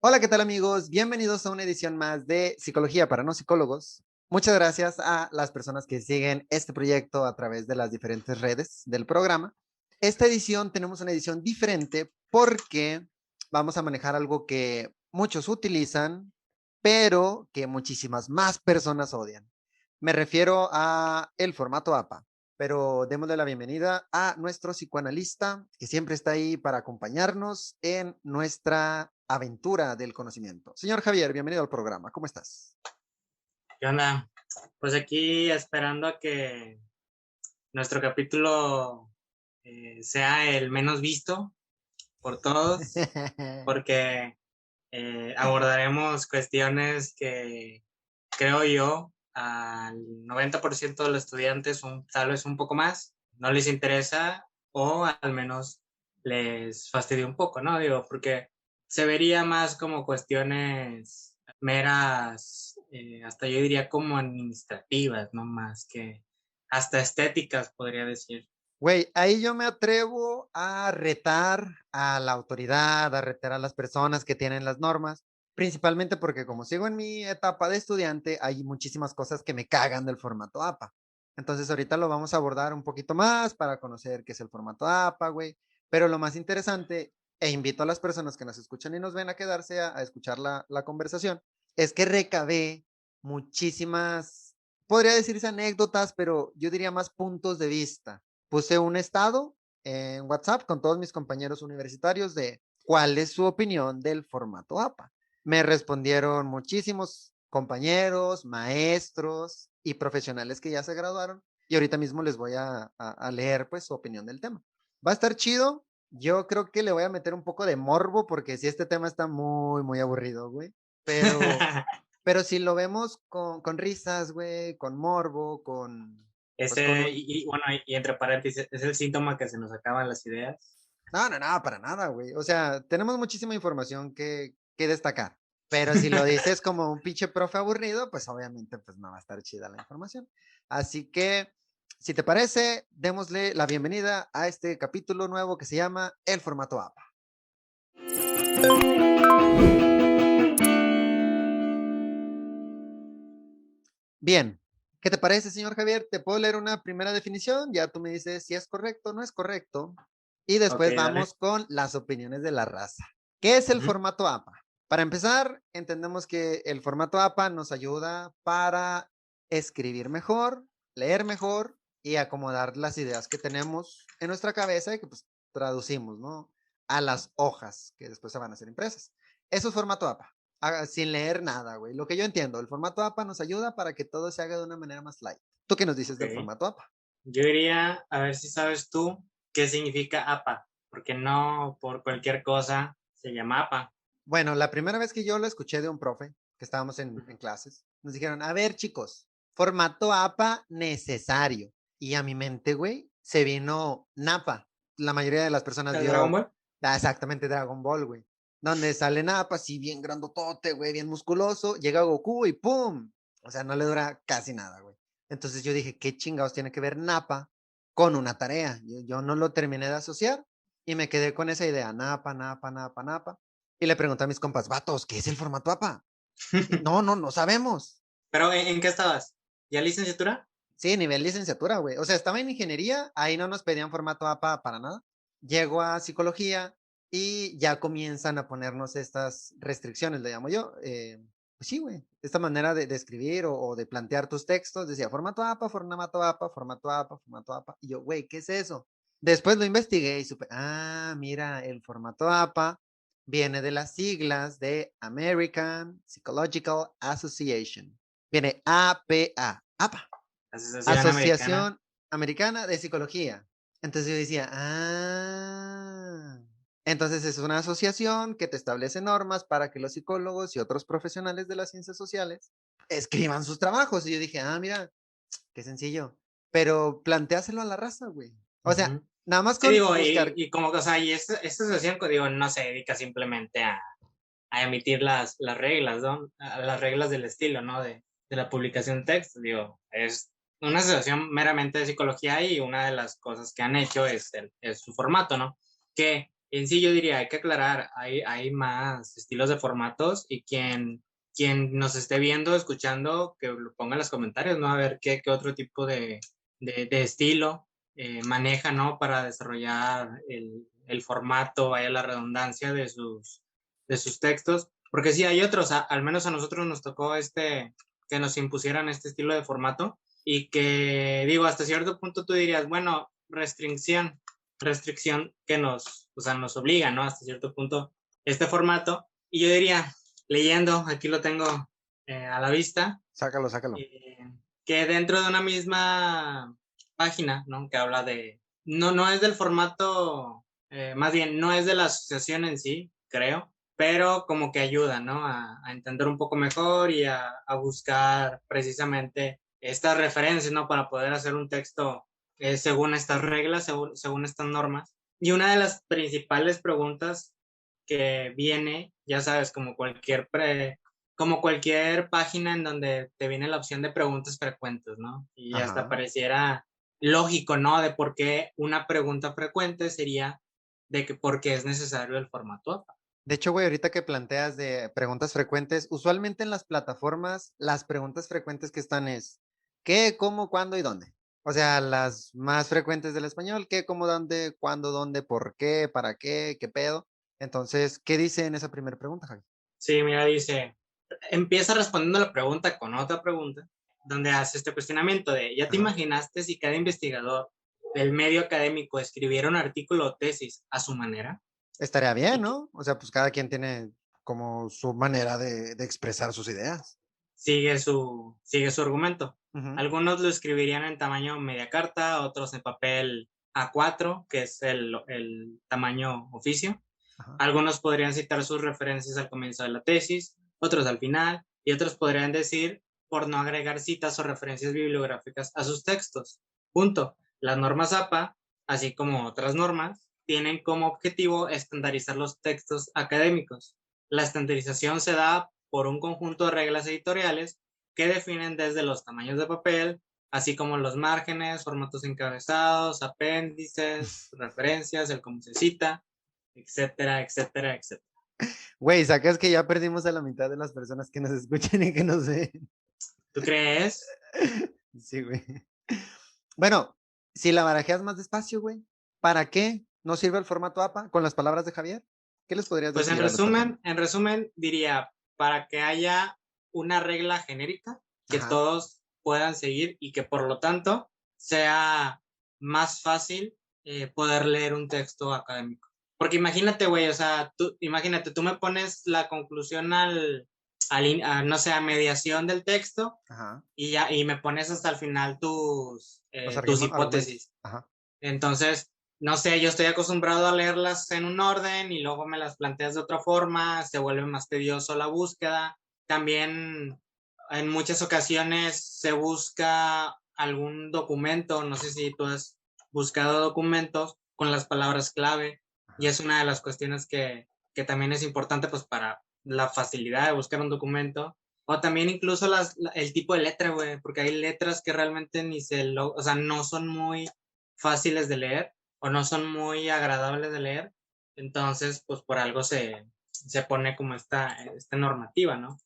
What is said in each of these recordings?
Hola, ¿qué tal amigos? Bienvenidos a una edición más de Psicología para no psicólogos. Muchas gracias a las personas que siguen este proyecto a través de las diferentes redes del programa. Esta edición tenemos una edición diferente porque vamos a manejar algo que muchos utilizan, pero que muchísimas más personas odian. Me refiero a el formato APA, pero démosle la bienvenida a nuestro psicoanalista que siempre está ahí para acompañarnos en nuestra aventura del conocimiento. Señor Javier, bienvenido al programa. ¿Cómo estás? ¿Qué onda? Pues aquí esperando a que nuestro capítulo sea el menos visto por todos, porque abordaremos cuestiones que creo yo al 90% de los estudiantes, tal vez un poco más, no les interesa o al menos les fastidia un poco, ¿no? Digo, porque se vería más como cuestiones meras, hasta yo diría como administrativas, no más que hasta estéticas, podría decir. Güey, ahí yo me atrevo a retar a la autoridad, a retar a las personas que tienen las normas, principalmente porque como sigo en mi etapa de estudiante, hay muchísimas cosas que me cagan del formato APA. Entonces ahorita lo vamos a abordar un poquito más para conocer qué es el formato APA, güey. Pero lo más interesante, e invito a las personas que nos escuchan y nos ven a quedarse a escuchar la conversación, es que recabé muchísimas, podría decirse anécdotas, pero yo diría más puntos de vista. Puse un estado en WhatsApp con todos mis compañeros universitarios de cuál es su opinión del formato APA. Me respondieron muchísimos compañeros, maestros y profesionales que ya se graduaron y ahorita mismo les voy a leer pues su opinión del tema. Va a estar chido. Yo creo que le voy a meter un poco de morbo porque si este tema está muy aburrido, güey. Pero, pero si lo vemos con risas, güey, con morbo, pues con un, Bueno, y entre paréntesis, es el síntoma que se nos acaban las ideas. no, para nada, güey. O sea, tenemos muchísima información que destacar. Pero si lo dices como un pinche profe aburrido, pues obviamente pues no va a estar chida la información. Así que, si te parece, démosle la bienvenida a este capítulo nuevo que se llama El formato APA. Bien, ¿qué te parece, señor Javier? Te puedo leer una primera definición, ya tú me dices si es correcto o no es correcto. Y Ok, después dale. vamos con las opiniones de la raza. ¿Qué es el Ujú. formato APA? Para empezar, entendemos que el formato APA nos ayuda para escribir mejor, leer mejor y acomodar las ideas que tenemos en nuestra cabeza y que pues traducimos, ¿no? A las hojas que después se van a ser impresas. Eso es formato APA sin leer nada, güey. Lo que yo entiendo, el formato APA nos ayuda para que todo se haga de una manera más light. ¿Tú qué nos dices Ok. del formato APA? Yo iría a ver si sabes tú qué significa APA, porque no por cualquier cosa se llama APA. Bueno, la primera vez que yo lo escuché de un profe, que estábamos en clases, nos dijeron, a ver, chicos, formato APA necesario. Y a mi mente, güey, se vino NAPA. La mayoría de las personas ¿El Dragon vio Ball? exactamente Dragon Ball, güey. Donde sale NAPA, así bien grandotote, güey, bien musculoso, llega Goku y ¡pum! O sea, no le dura casi nada, güey. Entonces yo dije, ¿qué chingados tiene que ver NAPA con una tarea? Yo no lo terminé de asociar y me quedé con esa idea, NAPA, NAPA, NAPA, NAPA. Y le pregunté a mis compas, vatos, ¿qué es el formato APA? No sabemos. ¿Pero en qué estabas? ¿Ya licenciatura? Sí, nivel licenciatura, güey. O sea, estaba en ingeniería, ahí no nos pedían formato APA para nada. Llego a psicología y ya comienzan a ponernos estas restricciones, le llamo yo. Pues sí, güey. Esta manera de escribir o de plantear tus textos, decía formato APA, formato APA, formato APA, formato APA. Y yo, güey, ¿qué es eso? Después lo investigué y supe, mira, el formato APA viene de las siglas de American Psychological Association. Viene APA, APA. Asociación Americana. Asociación Americana de Psicología. Entonces yo decía, entonces es una asociación que te establece normas para que los psicólogos y otros profesionales de las ciencias sociales escriban sus trabajos. Y yo dije, mira, qué sencillo. Pero planteáselo a la raza, güey. O sea, Ujú. nada más Sí, con digo, buscar. y como que, o sea, y esta asociación, digo, no se dedica simplemente a emitir las reglas, ¿no? A las reglas del estilo, ¿no? De la publicación de texto, digo, es una asociación meramente de psicología y una de las cosas que han hecho es su formato, ¿no? Que en sí yo diría, hay que aclarar, hay más estilos de formatos y quien nos esté viendo, escuchando, que lo ponga en los comentarios, ¿no? A ver qué otro tipo de estilo maneja, ¿no? Para desarrollar el formato, vaya la redundancia de sus textos. Porque sí, hay otros, al menos a nosotros nos tocó que nos impusieran este estilo de formato y que, digo, hasta cierto punto tú dirías, bueno, restricción que o sea, nos obliga, ¿no? Hasta cierto punto este formato. Y yo diría, leyendo, aquí lo tengo a la vista, Sácalo, sácalo. eh, que dentro de una misma página, ¿no? Que habla no es del formato, más bien, no es de la asociación en sí, creo, pero como que ayuda, ¿no? A entender un poco mejor y a buscar precisamente estas referencias, ¿no? Para poder hacer un texto según estas reglas, según estas normas. Y una de las principales preguntas que viene, ya sabes, como cualquier página en donde te viene la opción de preguntas frecuentes, ¿no? Y hasta Ajá. pareciera lógico, ¿no? De por qué una pregunta frecuente sería de que por qué es necesario el formato APA. De hecho, güey, ahorita que planteas de preguntas frecuentes, usualmente en las plataformas, las preguntas frecuentes que están es ¿qué, cómo, cuándo y dónde? O sea, las más frecuentes del español, ¿qué, cómo, dónde, cuándo, dónde, por qué, para qué pedo? Entonces, ¿qué dice en esa primera pregunta, Javi? Sí, mira, dice, empieza respondiendo la pregunta con otra pregunta, donde hace este cuestionamiento de, ¿ya te Ajá. imaginaste si cada investigador del medio académico escribiera un artículo o tesis a su manera? Estaría bien, Y que ¿no? O sea, pues cada quien tiene como su manera de expresar sus ideas. sigue su argumento. Ujú. Algunos lo escribirían en tamaño media carta, otros en papel A4, que es el tamaño oficio. Ajá. Algunos podrían citar sus referencias al comienzo de la tesis, otros al final, y otros podrían decir por no agregar citas o referencias bibliográficas a sus textos. Punto. Las normas APA, así como otras normas, tienen como objetivo estandarizar los textos académicos. La estandarización se da por un conjunto de reglas editoriales que definen desde los tamaños de papel, así como los márgenes, formatos encabezados, apéndices, referencias, el cómo se cita, etcétera, etcétera, etcétera. Güey, sacas que ya perdimos a la mitad de las personas que nos escuchan y que nos ven. ¿Tú crees? Sí, güey. Bueno, si la barajeas más despacio, güey, ¿para qué nos sirve el formato APA con las palabras de Javier? ¿Qué les podrías Pues decir a las personas? en resumen diría, para que haya una regla genérica que Ajá. todos puedan seguir y que por lo tanto sea más fácil poder leer un texto académico. Porque imagínate, güey, o sea, imagínate, tú me pones la conclusión no sé, a mediación del texto Ajá. y me pones hasta el final Los tus argumentos. hipótesis. Ajá. Entonces, no sé, yo estoy acostumbrado a leerlas en un orden y luego me las planteas de otra forma, se vuelve más tedioso la búsqueda. También en muchas ocasiones se busca algún documento, no sé si tú has buscado documentos con las palabras clave y Ajá. es una de las cuestiones que también es importante pues para la facilidad de buscar un documento. O también incluso el tipo de letra, güey, porque hay letras que realmente o sea, no son muy fáciles de leer o no son muy agradables de leer. Entonces, pues por algo se pone como esta normativa, ¿no?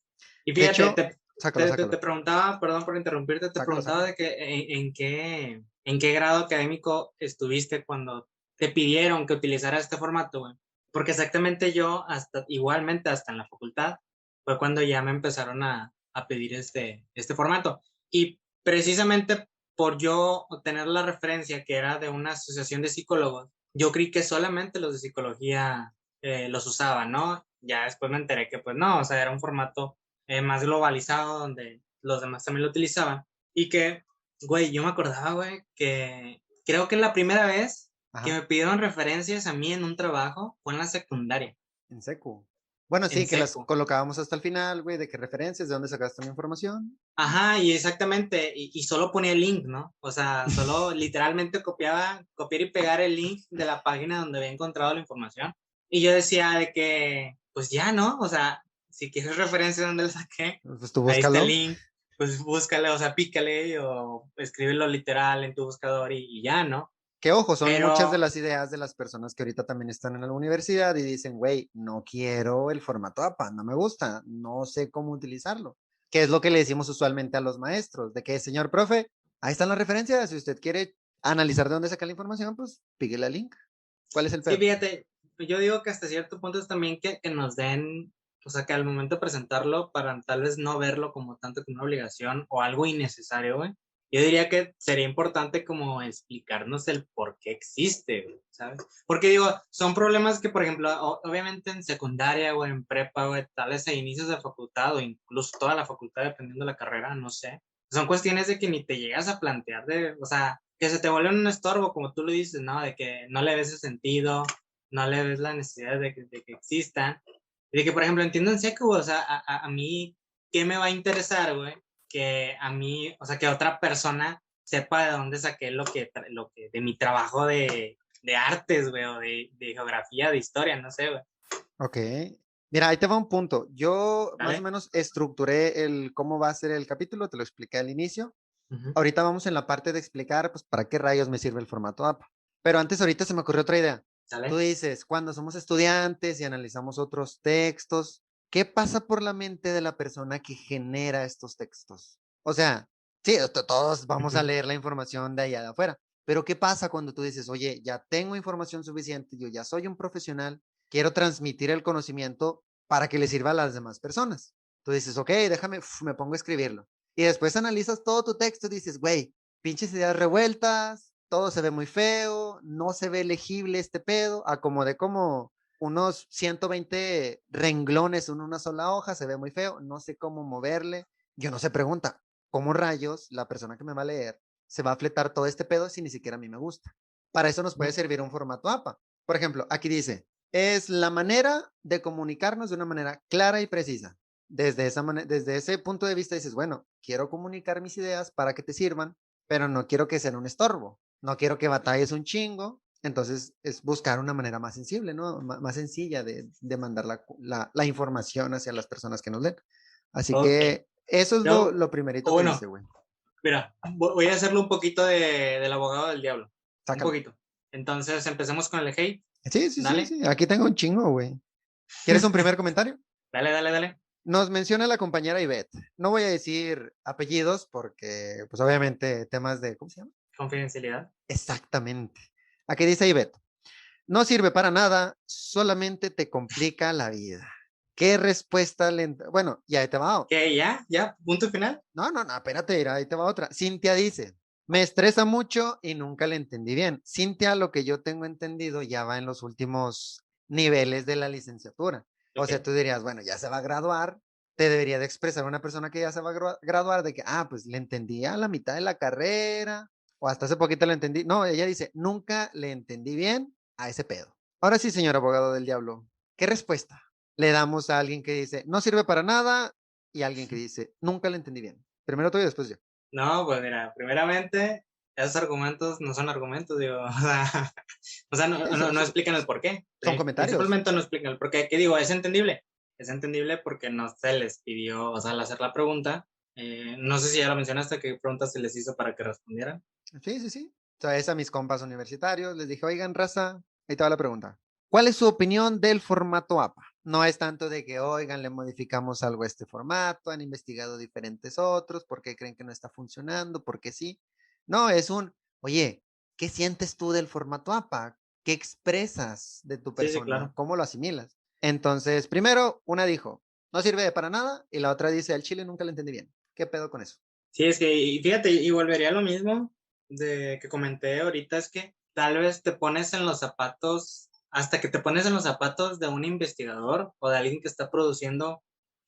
Y De fíjate, hecho, sácalo, te sácalo. preguntaba, perdón por interrumpirte, te Sácalo, preguntaba sácalo. de que en qué grado académico estuviste cuando te pidieron que utilizaras este formato, güey. Porque exactamente yo, igualmente hasta en la facultad, fue cuando ya me empezaron a pedir este formato. Y precisamente por yo tener la referencia que era de una asociación de psicólogos, yo creí que solamente los de psicología los usaban, ¿no? Ya después me enteré que pues no, o sea, era un formato más globalizado donde los demás también lo utilizaban y que, güey, yo me acordaba, güey, que creo que la primera vez que Ajá. me pidieron referencias a mí en un trabajo fue en la secundaria, En seco. Bueno, en sí, que las seco. colocábamos hasta el final, güey, de qué referencias, de dónde sacaste la información. Ajá, y exactamente, y solo ponía el link, ¿no? O sea, solo literalmente copiar y pegar el link de la página donde había encontrado la información. Y yo decía de que, pues ya, ¿no? O sea, si quieres referencia de dónde la saqué, Pues tú ahí está el búscalo. link, pues búscale, o sea, pícale o escríbelo literal en tu buscador y ya, ¿no? Que ojo, son muchas de Pero las ideas de las personas que ahorita también están en la universidad y dicen, güey, no quiero el formato APA, no me gusta, no sé cómo utilizarlo. Que es lo que le decimos usualmente a los maestros, de que, señor profe, ahí están las referencias, si usted quiere analizar de dónde saca la información, pues píguele el link. ¿Cuál es el sí, pedo? fíjate, yo digo que hasta cierto punto es también que nos den, o sea, que al momento de presentarlo, para tal vez no verlo como tanto como una obligación o algo innecesario, güey. Yo diría que sería importante como explicarnos el por qué existe, güey, ¿sabes? Porque digo, son problemas que, por ejemplo, obviamente en secundaria o en prepa, güey, tal vez a inicios de facultad o incluso toda la facultad, dependiendo de la carrera, no sé. Son cuestiones de que ni te llegas a plantear de, o sea, que se te vuelve un estorbo, como tú lo dices, ¿no? De que no le ves el sentido, no le ves la necesidad de que existan. Y de que, por ejemplo, entiendo en seco, o sea, a mí, ¿qué me va a interesar, güey? Que a mí, o sea, que otra persona sepa de dónde saqué de mi trabajo de artes, güey, o de geografía, de historia, no sé, güey. Ok. Mira, ahí te va un punto. Yo más o ¿Vale? menos estructuré el cómo va a ser el capítulo, te lo expliqué al inicio. Ujú. Ahorita vamos en la parte de explicar, pues, para qué rayos me sirve el formato APA. Pero antes, ahorita se me ocurrió otra idea. Tú ¿Sale? dices, cuando somos estudiantes y analizamos otros textos, ¿qué pasa por la mente de la persona que genera estos textos? O sea, sí, todos vamos a Ujú. leer la información de allá de afuera, pero ¿qué pasa cuando tú dices, oye, ya tengo información suficiente, yo ya soy un profesional, quiero transmitir el conocimiento para que le sirva a las demás personas? Tú dices, ok, déjame, me pongo a escribirlo. Y después analizas todo tu texto y dices, güey, pinches ideas revueltas, todo se ve muy feo, no se ve legible este pedo, acomodé como unos 120 renglones en una sola hoja, se ve muy feo, no sé cómo moverle. Yo no sé, pregunta, ¿cómo rayos la persona que me va a leer se va a fletar todo este pedo si ni siquiera a mí me gusta? Para eso nos puede servir un formato APA. Por ejemplo, aquí dice, es la manera de comunicarnos de una manera clara y precisa. Desde ese punto de vista dices, bueno, quiero comunicar mis ideas para que te sirvan, pero no quiero que sean un estorbo, no quiero que batalles un chingo, entonces es buscar una manera más sensible, ¿no? Más sencilla de mandar la información hacia las personas que nos leen. Así Ok. que eso es No, lo primerito o que dice, bueno, güey. mira, voy a hacerlo un poquito del abogado del diablo. Un Sácalo. poquito. Entonces, empecemos con el hate. Sí, sí, sí, Dale, sí, aquí tengo un chingo, güey. ¿Quieres un primer comentario? dale, dale, dale. Nos menciona la compañera Ivette. No voy a decir apellidos porque, pues obviamente, temas de, ¿cómo se llama? Confidencialidad. Exactamente. Aquí dice Ivette. No sirve para nada, solamente te complica la vida. ¿Qué respuesta le... Bueno, ya te va. ¿Qué? ¿Ya? ¿Ya? ¿Punto final? No, no, no, espérate, ahí te va otra. Cintia dice, me estresa mucho y nunca le entendí bien. Cintia, lo que yo tengo entendido, ya va en los últimos niveles de la licenciatura. O sea, Ok. tú dirías, bueno, ya se va a graduar, te debería de expresar una persona que ya se va a graduar de que, pues le entendí a la mitad de la carrera, o hasta hace poquito le entendí. No, ella dice, nunca le entendí bien a ese pedo. Ahora sí, señor abogado del diablo, ¿qué respuesta le damos a alguien que dice, no sirve para nada, y alguien que dice, nunca le entendí bien? Primero tú y después yo. No, pues mira, primeramente, esos argumentos no son argumentos, digo, o sea, Sí, no explican el por qué. son comentarios. Principalmente no explican el por qué. ¿Qué digo? Es entendible porque no se les pidió, o sea, al hacer la pregunta, no sé si ya lo mencionaste, qué pregunta se les hizo para que respondieran. Sí, sí, sí. O sea, es a mis compas universitarios. Les dije, oigan, raza, ahí te va la pregunta. ¿Cuál es su opinión del formato APA? No es tanto de que, oigan, le modificamos algo a este formato, han investigado diferentes otros, ¿por qué creen que no está funcionando? ¿Por qué sí? No, es un, oye, ¿qué sientes tú del formato APA? ¿Qué expresas de tu Sí, sí, persona? claro. ¿Cómo lo asimilas? Entonces, primero, una dijo, no sirve para nada, y la otra dice, al chile nunca lo entendí bien. ¿Qué pedo con eso? Sí, es que, y fíjate, y volvería a lo mismo de que comenté ahorita, es que tal vez te pones en los zapatos, hasta que te pones en los zapatos de un investigador o de alguien que está produciendo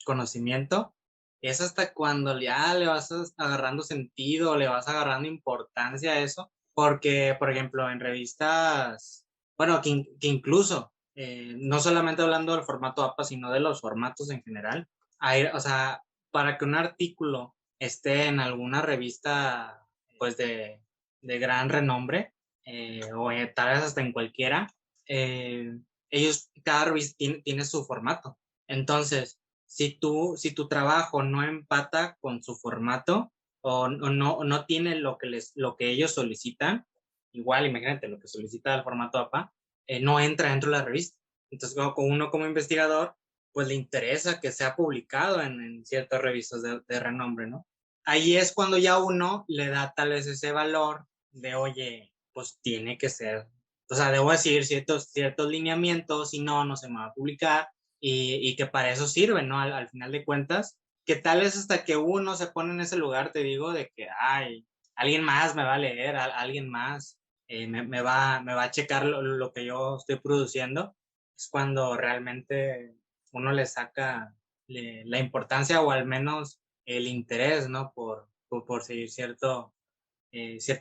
conocimiento, es hasta cuando ya le vas agarrando sentido, le vas agarrando importancia a eso, porque, por ejemplo, en revistas, bueno, que incluso, no solamente hablando del formato APA, sino de los formatos en general, o sea, para que un artículo esté en alguna revista pues de gran renombre o tal vez hasta en cualquiera, eh, cada revista tiene su formato. Entonces, si tu trabajo no empata con su formato o no tiene lo que ellos solicitan, igual, imagínate, lo que solicita el formato APA, no entra dentro de la revista. Entonces, uno como investigador, pues le interesa que sea publicado en ciertas revistas de renombre, ¿no? Ahí es cuando ya uno le da tal vez ese valor de, oye, pues tiene que ser, o sea, debo decir ciertos lineamientos, si no, no se me va a publicar, y que para eso sirve, ¿no? Al final de cuentas, que tal vez hasta que uno se pone en ese lugar, te digo, de que, ay, alguien más me va a leer, alguien más me va a checar lo que yo estoy produciendo, es cuando realmente uno le saca la importancia o al menos el interés, ¿no? Por seguir cierto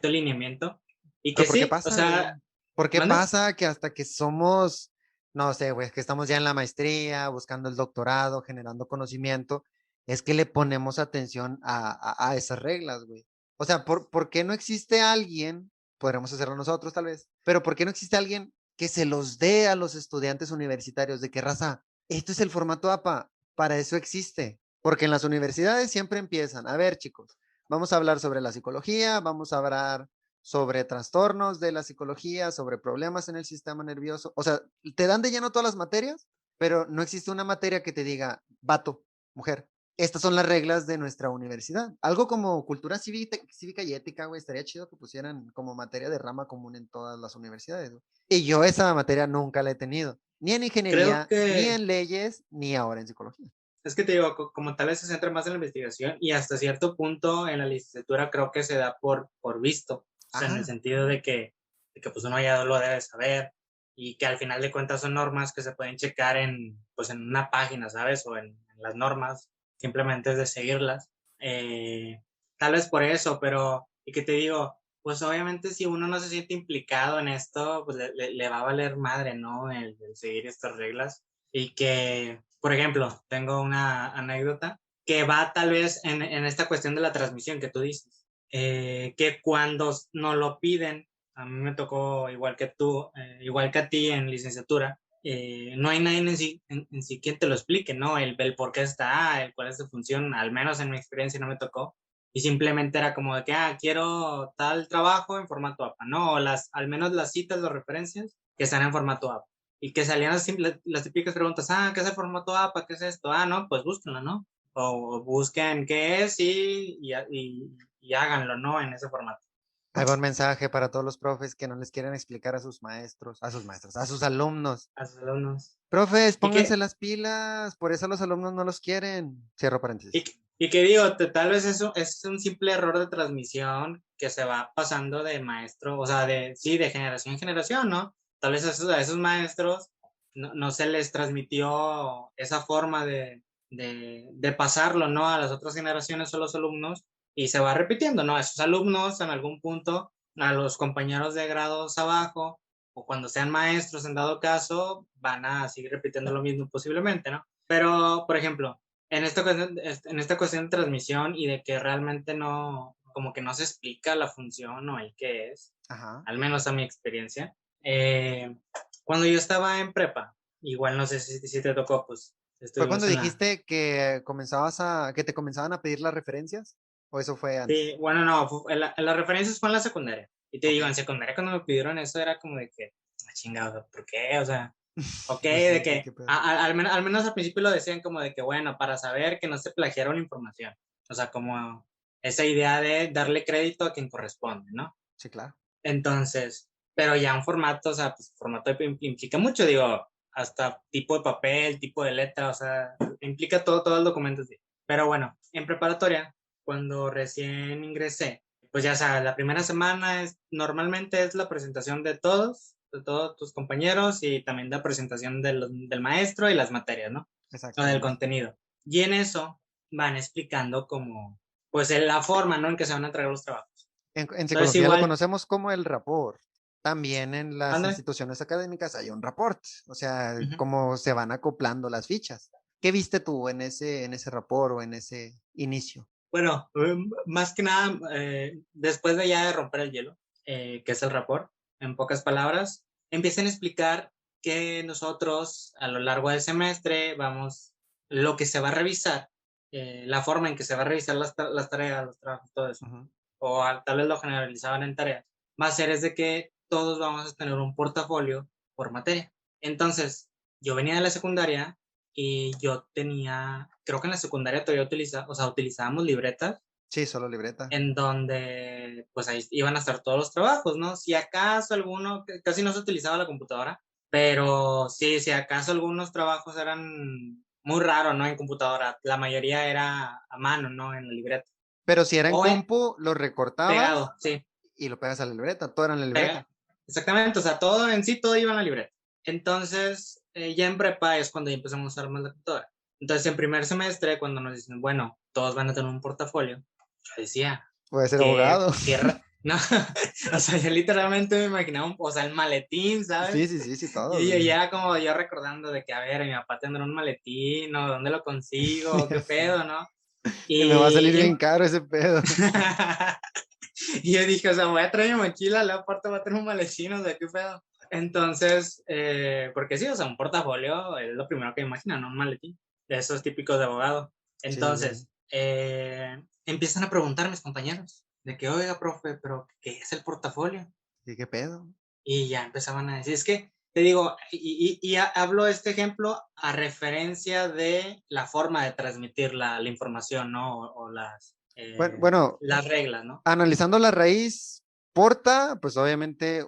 lineamiento. Y que Pero ¿por qué sí, o pasa, güey? sea, ¿Por qué ¿mande? pasa que hasta que somos, no sé, güey, que estamos ya en la maestría, buscando el doctorado, generando conocimiento, es que le ponemos atención a esas reglas, güey? O sea, ¿por qué no existe alguien, podremos hacerlo nosotros tal vez, pero ¿por qué no existe alguien que se los dé a los estudiantes universitarios de qué raza? Esto es el formato APA, para eso existe. Porque en las universidades siempre empiezan, a ver, chicos, vamos a hablar sobre la psicología, vamos a hablar sobre trastornos de la psicología, sobre problemas en el sistema nervioso. O sea, te dan de lleno todas las materias, pero no existe una materia que te diga, vato, mujer. Estas son las reglas de nuestra universidad. Algo como cultura cívica y ética, güey, estaría chido que pusieran como materia de rama común en todas las universidades, güey. Y yo esa materia nunca la he tenido, ni en Creo ingeniería, ni que en leyes, ni ahora en psicología. es que te digo, como tal vez se centra más en la investigación y hasta cierto punto en la licenciatura creo que se da por visto, o sea, en el Ajá. sentido de que pues uno ya lo debe saber y que al final de cuentas son normas que se pueden checar pues en una página, ¿sabes? O en las normas, simplemente es de seguirlas. Eh, Tal vez por eso, pero, y que te digo, pues obviamente si uno no se siente implicado en esto, pues le va a valer madre, ¿no? El seguir estas reglas y que, por ejemplo, tengo una anécdota que va tal vez en esta cuestión de la transmisión que tú dices, que cuando nos lo piden, a mí me tocó igual que tú, igual que a ti en licenciatura, no hay nadie en sí quien te lo explique, ¿no? El por qué está, el cuál es su función, al menos en mi experiencia no me tocó. Y simplemente era como de que, quiero tal trabajo en formato APA, ¿no? O al menos las citas, las referencias que están en formato APA y que salían las típicas preguntas, ¿qué es el formato APA? ¿Qué es esto? No, pues búsquenlo, ¿no? O busquen qué es y háganlo, ¿no? En ese formato. ¿Algún mensaje para todos los profes que no les quieren explicar a sus alumnos? A sus alumnos. Profes, Y pónganse que, las pilas, por eso los alumnos no los quieren. Cierro y, paréntesis. que- y que digo, tal vez eso es un simple error de transmisión que se va pasando de maestro, o sea, sí, de generación en generación, ¿no? Tal vez a esos maestros no se les transmitió esa forma de pasarlo, ¿no? A las otras generaciones o a los alumnos y se va repitiendo, ¿no? A esos alumnos en algún punto, a los compañeros de grados abajo o cuando sean maestros en dado caso, van a seguir repitiendo lo mismo posiblemente, ¿no? Pero, por ejemplo, en esta cuestión de transmisión y de que realmente no, como que no se explica la función o el qué es, Ajá. al menos a mi experiencia. eh, Cuando yo estaba en prepa, igual no sé si te tocó, pues ¿Fue cuando estuvimos en la... dijiste que te comenzaban a pedir las referencias? ¿O eso fue antes? Sí, bueno, no, en las referencias fue en la secundaria. Y te Ok. digo, en secundaria cuando me pidieron eso era como de que, chingado, ¿por qué? O sea, ok, Pues de sí, que qué pedo. al menos al principio lo decían como de que, bueno, para saber que no se plagiaron la información. O sea, como esa idea de darle crédito a quien corresponde, ¿no? Sí, claro. Entonces, pero ya un formato, o sea, pues formato implica mucho, digo, hasta tipo de papel, tipo de letra, o sea, implica todo el documento. Sí. Pero bueno, en preparatoria, cuando recién ingresé, pues ya sabes, la primera semana normalmente es la presentación de todos tus compañeros y también la presentación del maestro y las materias, ¿no? O del Exactamente. contenido. Y en eso van explicando como, pues en la forma, ¿no? En que se van a entregar los trabajos. En Entonces, psicología lo igual, conocemos como el rapport. También en las André. instituciones académicas hay un rapport, o sea, Ujú. cómo se van acoplando las fichas. ¿Qué viste tú en ese rapport o en ese inicio? Bueno, más que nada, después de ya de romper el hielo, que es el rapport, en pocas palabras, empiezan a explicar que nosotros a lo largo del semestre vamos, lo que se va a revisar, la forma en que se va a revisar las tareas, los trabajos, todo eso, Ujú. o tal vez lo generalizaban en tareas, va a ser es de que todos vamos a tener un portafolio por materia. Entonces, yo venía de la secundaria y yo tenía, creo que en la secundaria todavía utilizábamos libretas Sí, solo libreta. en donde pues ahí iban a estar todos los trabajos, ¿no? Si acaso alguno, casi no se utilizaba la computadora, pero sí, si acaso algunos trabajos eran muy raros, ¿no? En computadora, la mayoría era a mano, ¿no? En la libreta. Pero si era en O compu, lo recortabas pegado, sí, y lo pegas a la libreta, todo era en la pega, libreta. exactamente, o sea, todo en sí, todo iba en la libreta. Entonces, ya en prepa es cuando ya empezamos a usar más la computadora. Entonces, en primer semestre, cuando nos dicen, bueno, todos van a tener un portafolio, yo decía, Puede ser abogado. no, o sea, yo literalmente me imaginaba, o sea, el maletín, ¿sabes? Sí, sí, sí, sí, todos, Y güey. ya era como yo recordando de que, a ver, mi papá tendrá un maletín, o dónde lo consigo, qué Sí. pedo, ¿no? Y me va a salir Y, bien caro ese pedo. y yo dije, o sea, voy a traer mi mochila, luego aparte voy a tener un maletín, o sea, qué pedo. Entonces, porque sí, o sea, un portafolio es lo primero que me imagino, ¿no? Un maletín, de esos típicos de abogado. Sí, sí, sí. Entonces, empiezan a preguntar mis compañeros de que, oiga, profe, pero ¿qué es el portafolio? ¿Y qué pedo? Y ya empezaban a decir, es que, te digo, hablo este ejemplo a referencia de la forma de transmitir la información, ¿no? O Bueno, las reglas, ¿no? analizando la raíz, porta, pues obviamente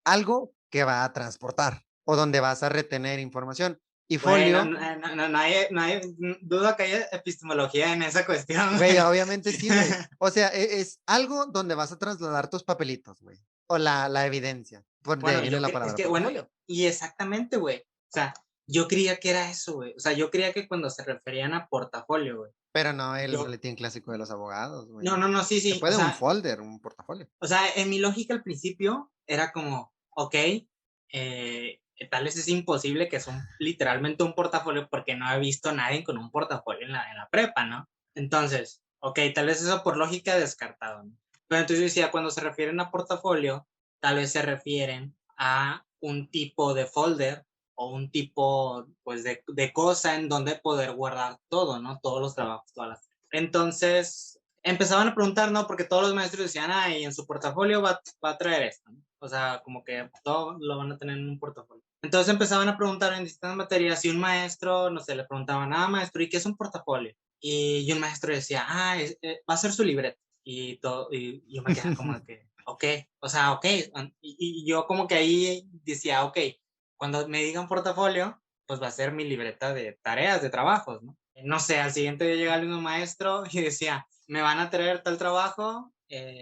algo que va a transportar o donde vas a retener información. Y Bueno, folio, no hay duda que haya epistemología en esa cuestión, güey, güey. obviamente sí, güey. O sea, es algo donde vas a trasladar tus papelitos, güey. O la evidencia. Por de ahí Bueno, viene la es palabra que, bueno, portafolio. y exactamente, güey. O sea, yo creía que era eso, güey. O sea, yo creía que cuando se referían a portafolio, güey. Pero no el Yo, maletín clásico de los abogados, no, güey. no, no, sí, Se sí. puede un folder, un portafolio. O sea, en mi lógica al principio era como, ok, tal vez es imposible que es literalmente un portafolio porque no he visto a nadie con un portafolio en la prepa, ¿no? Entonces, ok, tal vez eso por lógica descartado, ¿no? Pero entonces yo decía, cuando se refieren a portafolio, tal vez se refieren a un tipo de folder o un tipo, pues, de cosa en donde poder guardar todo, ¿no? Todos los trabajos, todas las... Entonces, empezaban a preguntar, ¿no? Porque todos los maestros decían, ah, y en su portafolio va a traer esto, ¿no? O sea, como que todo lo van a tener en un portafolio. Entonces empezaban a preguntar en distintas materias y un maestro, no sé, le preguntaban, ah, maestro, ¿y qué es un portafolio? Y un maestro decía, ah, va a ser su libreta. Y yo me quedaba como de que, ok, o sea, ok. Y yo como que ahí decía, ok, cuando me digan portafolio, pues va a ser mi libreta de tareas, de trabajos, ¿no? No sé, al siguiente día llega el mismo maestro y decía, me van a traer tal trabajo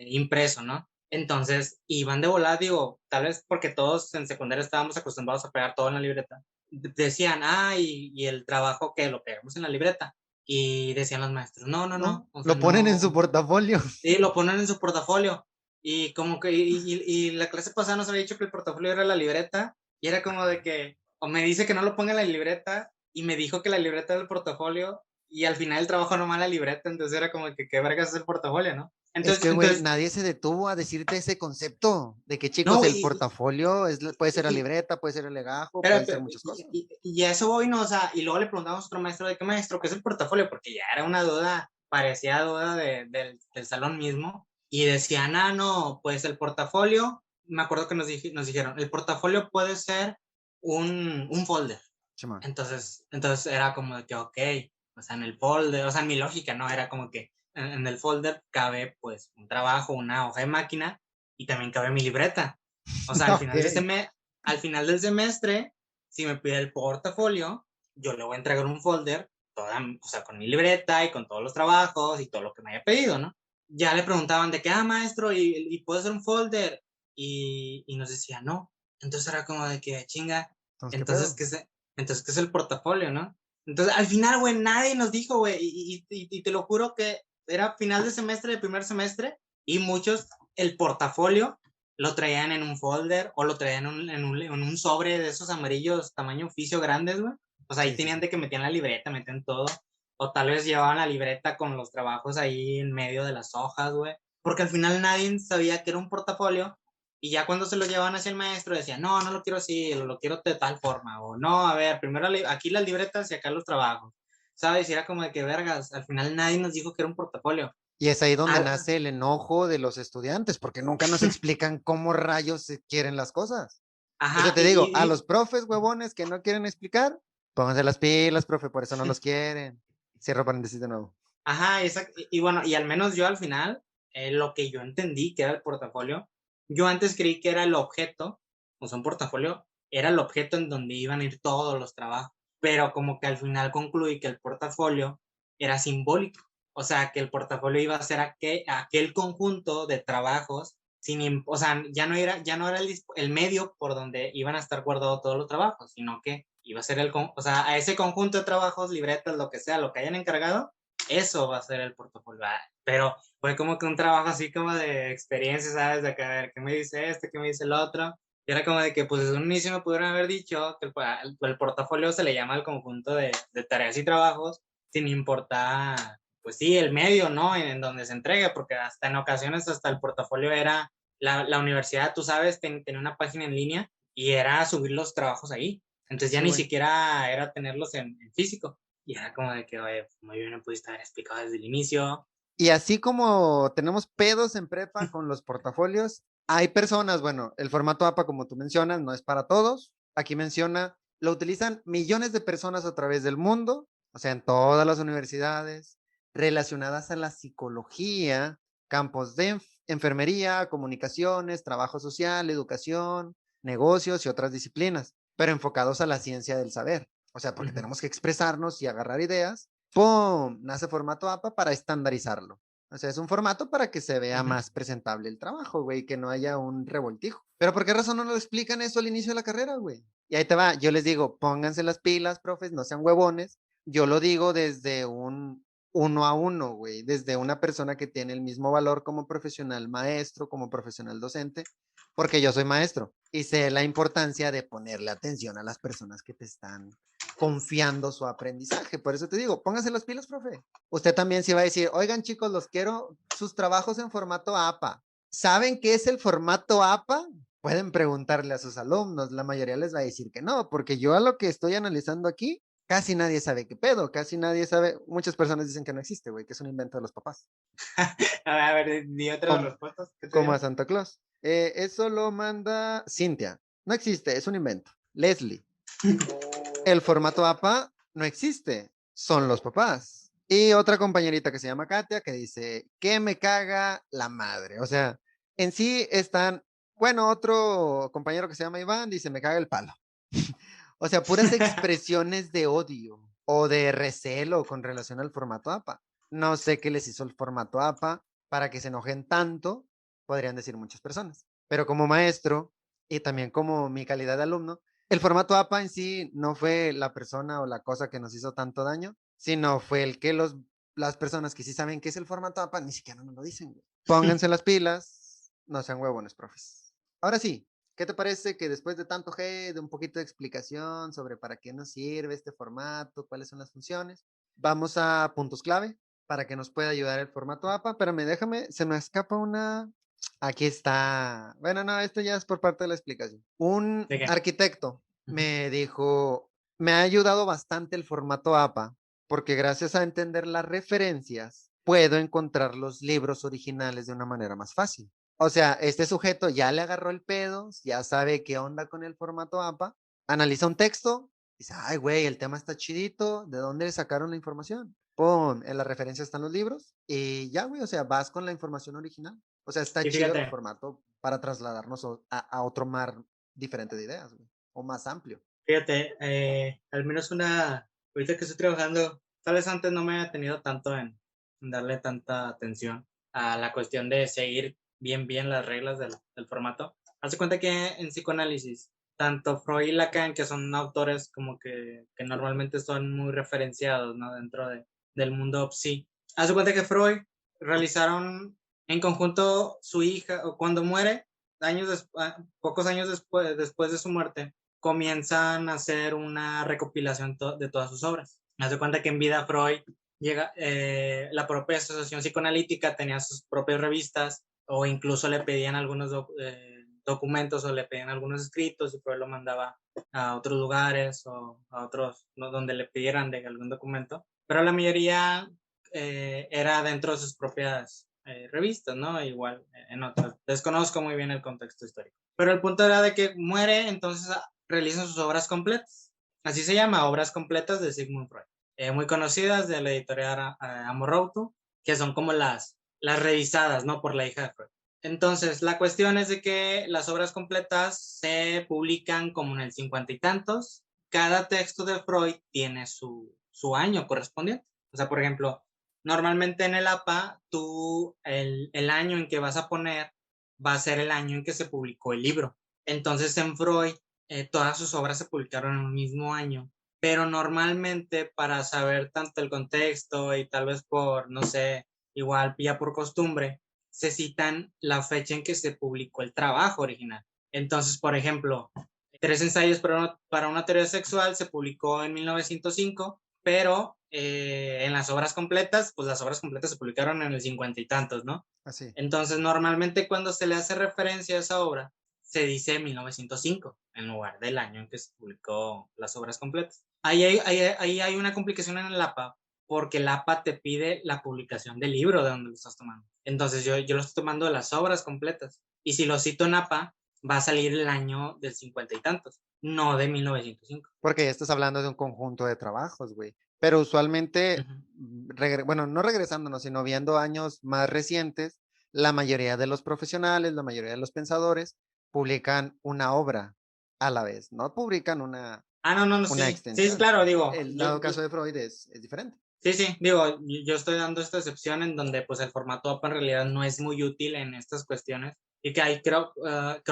impreso, ¿no? Entonces, iban de volada, digo, tal vez porque todos en secundaria estábamos acostumbrados a pegar todo en la libreta. Decían, ah, y el trabajo que lo pegamos en la libreta. Y decían los maestros, no, no, No, no, o sea, lo ponen en su no. portafolio. Sí, lo ponen en su portafolio. Y como que, y la clase pasada nos había dicho que el portafolio era la libreta, y era como de que, o me dice que no lo ponga en la libreta, y me dijo que la libreta era el portafolio, y al final el trabajo nomás la libreta, entonces era como que, ¿qué vergas es el portafolio, no? Es Entonces, que, güey, entonces, nadie se detuvo a decirte ese concepto de que, chicos, no, el portafolio puede ser la y, libreta, puede ser el legajo, pero, puede ser muchas cosas. y a eso voy, ¿no? O sea, y luego le preguntamos a otro maestro de qué maestro, qué es el portafolio, porque ya era una duda, parecía duda del salón mismo, y decían, ah, no, pues el portafolio, me acuerdo que nos dijeron, el portafolio puede ser un folder. Chimón. Entonces era como de que, ok, o sea, en el folder, o sea, en mi lógica, ¿no? Era como que en el folder cabe, pues, un trabajo, una hoja de máquina, y también cabe mi libreta. O sea, Ok. al final del semestre, si me pide el portafolio, yo le voy a entregar un folder, o sea, con mi libreta y con todos los trabajos y todo lo que me haya pedido, ¿no? Ya le preguntaban de que, ah, maestro, y puede ser un folder, y nos decía, no. Entonces era como de que, chinga, Entonces, ¿qué entonces, pedo? ¿qué es el portafolio, no? Entonces, al final, güey, nadie nos dijo, güey, y te lo juro que era final de semestre, de primer semestre, y muchos, el portafolio lo traían en un folder o lo traían en un sobre de esos amarillos tamaño oficio grandes, güey. O sea, ahí Sí, sí, tenían sí. de que metían la libreta, metían todo. O tal vez llevaban la libreta con los trabajos ahí en medio de las hojas, güey. Porque al final nadie sabía que era un portafolio y ya cuando se lo llevaban hacia el maestro decían, no, no lo quiero así, lo quiero de tal forma. O no, a ver, primero aquí las libretas y acá los trabajos. ¿Sabes? Y era como de que vergas, al final nadie nos dijo que era un portafolio. Y es ahí donde Ah, nace el enojo de los estudiantes, porque nunca nos explican cómo rayos se quieren las cosas. Por eso ajá, te digo, a los profes huevones que no quieren explicar, pónganse las pilas, profe, por eso no los quieren. Cierro paréntesis de nuevo. ajá, exacto. Y bueno, y al menos yo al final, lo que yo entendí que era el portafolio, yo antes creí que era el objeto, o sea, un portafolio, era el objeto en donde iban a ir todos los trabajos, pero como que al final concluí que el portafolio era simbólico, o sea, que el portafolio iba a ser aquel conjunto de trabajos, o sea, ya no era el medio por donde iban a estar guardados todos los trabajos, sino que iba a ser o sea, a ese conjunto de trabajos, libretas, lo que sea, lo que hayan encargado, eso va a ser el portafolio. Pero fue como que un trabajo así como de experiencia, ¿sabes? De que, a ver, ¿qué me dice este? ¿Qué me dice el otro? Y era como de que, pues, desde un inicio me pudieron haber dicho que el portafolio se le llama al conjunto de tareas y trabajos, sin importar, pues sí, el medio, ¿no? En donde se entregue, porque hasta en ocasiones, hasta el portafolio era, la universidad, tú sabes, tenía una página en línea y era subir los trabajos ahí. Entonces ya Sí, ni güey. siquiera era tenerlos en físico. Y era como de que, oye, muy bien, me pudiste haber explicado desde el inicio. Y así como tenemos pedos en prepa con los portafolios, hay personas, bueno, el formato APA, como tú mencionas, no es para todos. Aquí menciona, lo utilizan millones de personas a través del mundo, o sea, en todas las universidades relacionadas a la psicología, campos de enfermería, comunicaciones, trabajo social, educación, negocios y otras disciplinas, pero enfocados a la ciencia del saber. O sea, porque Ujú, tenemos que expresarnos y agarrar ideas. ¡Pum! Nace formato APA para estandarizarlo. O sea, es un formato para que se vea ujú. más presentable el trabajo, güey, que no haya un revoltijo. Pero ¿por qué razón no lo explican eso al inicio de la carrera, güey? Y ahí te va, yo les digo, pónganse las pilas, profes, no sean huevones. Yo lo digo desde un uno a uno, güey, desde una persona que tiene el mismo valor como profesional maestro, como profesional docente, porque yo soy maestro y sé la importancia de ponerle atención a las personas que te están confiando su aprendizaje. Por eso te digo, pónganse las pilas, profe. Usted también se va a decir, oigan chicos, los quiero sus trabajos en formato APA. ¿Saben qué es el formato APA? Pueden preguntarle a sus alumnos, la mayoría les va a decir que no, porque yo a lo que estoy analizando aquí, casi nadie sabe qué pedo, casi nadie sabe, muchas personas dicen que no existe, güey, que es un invento de los papás, A ver, di otras como, respuestas que te como a dieron. Santa Claus. Eso lo manda Cintia, no existe, es un invento. Leslie, el formato APA no existe, son los papás. Y otra compañerita que se llama Katia que dice, que me caga la madre. O sea, en sí están, bueno, otro compañero que se llama Iván dice, me caga el palo. O sea, puras expresiones de odio o de recelo con relación al formato APA. No sé qué les hizo el formato APA para que se enojen tanto, podrían decir muchas personas. Pero como maestro y también como mi calidad de alumno, el formato APA en sí no fue la persona o la cosa que nos hizo tanto daño, sino fue el que las personas que sí saben qué es el formato APA ni siquiera nos lo dicen. Güey. Pónganse las pilas, no sean huevones, profes. Ahora sí, ¿qué te parece que después de tanto G, de un poquito de explicación sobre para qué nos sirve este formato, cuáles son las funciones, vamos a puntos clave para que nos pueda ayudar el formato APA? Pero déjame, se me escapa una. Aquí está. Bueno, no, esto ya es por parte de la explicación. Un ¿De qué? arquitecto Ujú. me dijo, me ha ayudado bastante el formato APA porque gracias a entender las referencias puedo encontrar los libros originales de una manera más fácil. O sea, este sujeto ya le agarró el pedo, ya sabe qué onda con el formato APA, analiza un texto, dice, ay, güey, el tema está chidito, ¿de dónde le sacaron la información? Pum, en la referencia están los libros y ya, güey, o sea, vas con la información original. O sea, está Y chido el fíjate, formato para trasladarnos a otro mar diferente de ideas, güey, o más amplio. al menos ahorita que estoy trabajando, tal vez antes no me haya tenido tanto en darle tanta atención a la cuestión de seguir bien las reglas del formato. Haz de cuenta que en psicoanálisis, tanto Freud y Lacan, que son autores como que normalmente son muy referenciados, ¿no? Dentro del mundo psi. Haz de cuenta que Freud realizaron en conjunto su hija, o cuando muere, pocos años después de su muerte, comienzan a hacer una recopilación de todas sus obras. Me hace cuenta que en vida Freud la propia asociación psicoanalítica tenía sus propias revistas o incluso le pedían algunos documentos o le pedían algunos escritos y Freud lo mandaba a otros lugares o a otros, ¿no? Donde le pidieran de algún documento. Pero la mayoría, era dentro de sus propias revistas, ¿no? Igual en otras. Desconozco muy bien el contexto histórico. Pero el punto era de que muere, entonces realizan sus obras completas. Así se llama, obras completas de Sigmund Freud. Muy conocidas de la editorial Amorauto, que son como las revisadas, ¿no? Por la hija de Freud. Entonces, la cuestión es de que las obras completas se publican como en el 50 y tantos. Cada texto de Freud tiene su año correspondiente. O sea, por ejemplo, normalmente en el APA, tú el año en que vas a poner va a ser el año en que se publicó el libro. Entonces, en Freud, todas sus obras se publicaron en el mismo año, pero normalmente para saber tanto el contexto y tal vez por, no sé, igual ya por costumbre, se citan la fecha en que se publicó el trabajo original. Entonces, por ejemplo, Tres ensayos para una teoría sexual se publicó en 1905, pero en las obras completas, pues las obras completas se publicaron en el 50 y tantos, ¿no? Así. Entonces, normalmente cuando se le hace referencia a esa obra, se dice 1905 en lugar del año en que se publicó las obras completas. Ahí hay una complicación en el APA, porque el APA te pide la publicación del libro de donde lo estás tomando. Entonces, yo lo estoy tomando de las obras completas. Y si lo cito en APA, va a salir el año del 50 y tantos, no de 1905. Porque ya estás hablando de un conjunto de trabajos, güey. Pero usualmente, Ujú. bueno, no regresándonos, sino viendo años más recientes, la mayoría de los profesionales, la mayoría de los pensadores, publican una obra a la vez, no publican No, no, no, una sí, sí, extensión. claro, digo, El dado caso de Freud es diferente. sí, sí, digo, yo estoy dando esta excepción en donde pues el formato APA en realidad no es muy útil en estas cuestiones y que ahí creo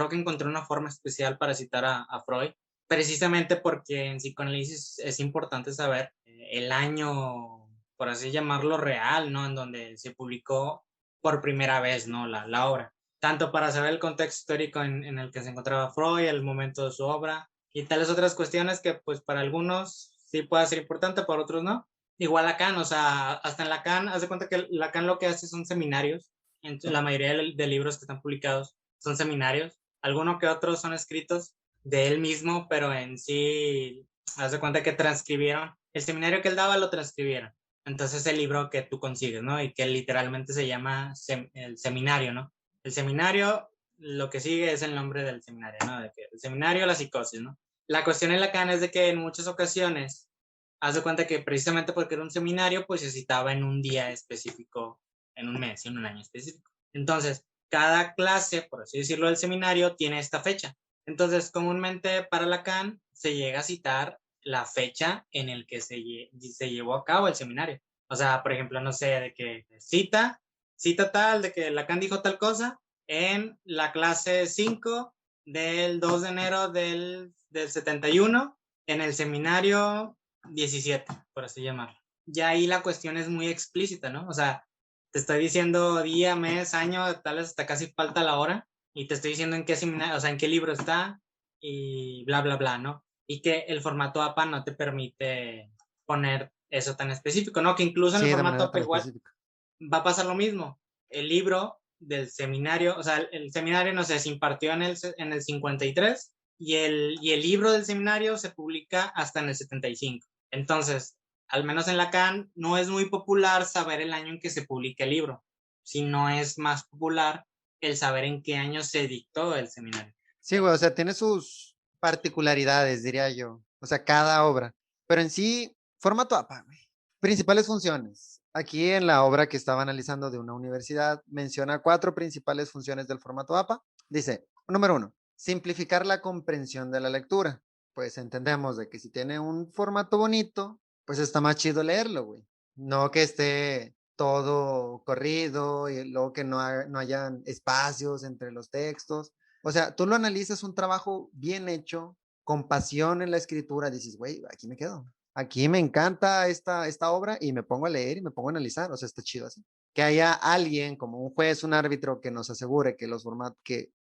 que encontré una forma especial para citar a Freud, precisamente porque en psicoanálisis es importante saber el año, por así llamarlo, real, ¿no? En donde se publicó por primera vez, ¿no? La obra, tanto para saber el contexto histórico en el que se encontraba Freud, el momento de su obra y tales otras cuestiones que pues para algunos sí puede ser importante, para otros no. Igual Lacan, o sea, hasta en Lacan, haz de cuenta que Lacan lo que hace son seminarios. La mayoría de libros que están publicados son seminarios. Algunos que otros son escritos de él mismo, pero en sí, haz de cuenta que transcribieron. El seminario que él daba lo transcribieron. Entonces, el libro que tú consigues, ¿no? Y que literalmente se llama el seminario, ¿no? El seminario, lo que sigue es el nombre del seminario, ¿no? De que el seminario, la psicosis, ¿no? La cuestión en Lacan es de que en muchas ocasiones haz de cuenta que precisamente porque era un seminario, pues se citaba en un día específico, en un mes, en un año específico. Entonces, cada clase, por así decirlo, del seminario tiene esta fecha. Entonces, comúnmente para Lacan se llega a citar la fecha en el que se llevó a cabo el seminario. O sea, por ejemplo, no sé, de que cita tal, de que Lacan dijo tal cosa en la clase 5 del 2 de enero del 71 en el seminario 17, por así llamarlo. Ya ahí la cuestión es muy explícita, ¿no? O sea, te estoy diciendo día, mes, año, tal vez hasta casi falta la hora, y te estoy diciendo en qué seminario, o sea, en qué libro está, y bla, bla, bla, ¿no? Y que el formato APA no te permite poner eso tan específico, ¿no? Que incluso en el Sí, de formato manera APA tan igual específica. va a pasar lo mismo. El libro del seminario, o sea, el seminario, no sé, se impartió en el 53 y el libro del seminario se publica hasta en el 75. Entonces, al menos en Lacan, no es muy popular saber el año en que se publica el libro, sino es más popular el saber en qué año se dictó el seminario. Sí, güey, o sea, tiene sus particularidades, diría yo. O sea, cada obra. Pero en sí, formato APA, güey. Principales funciones. Aquí en la obra que estaba analizando de una universidad, menciona cuatro principales funciones del formato APA. Dice, número uno, simplificar la comprensión de la lectura. Pues entendemos de que si tiene un formato bonito, pues está más chido leerlo, güey. No que esté todo corrido y luego que no hayan espacios entre los textos. O sea, tú lo analizas un trabajo bien hecho, con pasión en la escritura, dices, güey, aquí me quedo. Aquí me encanta esta obra y me pongo a leer y me pongo a analizar. O sea, está chido así. Que haya alguien como un juez, un árbitro que nos asegure que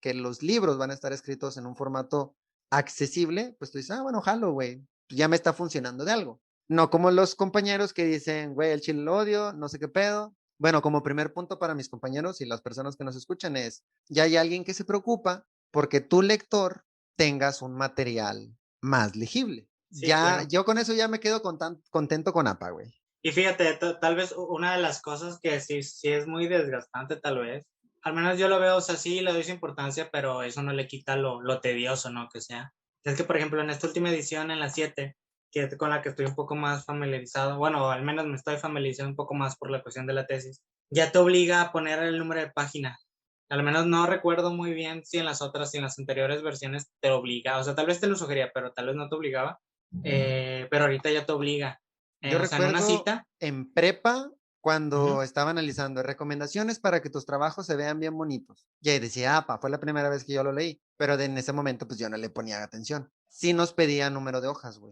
que los libros van a estar escritos en un formato accesible, pues tú dices, bueno, jalo, güey, ya me está funcionando de algo. No como los compañeros que dicen, güey, el chile lo odio, no sé qué pedo. Bueno, como primer punto para mis compañeros y las personas que nos escuchan es, ya hay alguien que se preocupa porque tu lector tengas un material más legible. Sí, Ya, claro. yo con eso ya me quedo contento con APA, güey. Y fíjate, tal vez una de las cosas que sí es muy desgastante, tal vez, al menos yo lo veo, o sea, sí le doy su importancia, pero eso no le quita lo tedioso, ¿no? Que sea. Es que, por ejemplo, en esta última edición, en la 7 con la que estoy un poco más familiarizado, bueno, al menos me estoy familiarizando un poco más por la cuestión de la tesis, ya te obliga a poner el número de página. Al menos no recuerdo muy bien si en las otras, si en las anteriores versiones te obliga, o sea, tal vez te lo sugería, pero tal vez no te obligaba, pero ahorita ya te obliga. Yo O sea, en una recuerdo cita. en prepa Ujú. cuando estaba analizando recomendaciones para que tus trabajos se vean bien bonitos. Y ahí decía, pa, fue la primera vez que yo lo leí, pero en ese momento pues yo no le ponía atención. Sí nos pedía número de hojas, güey,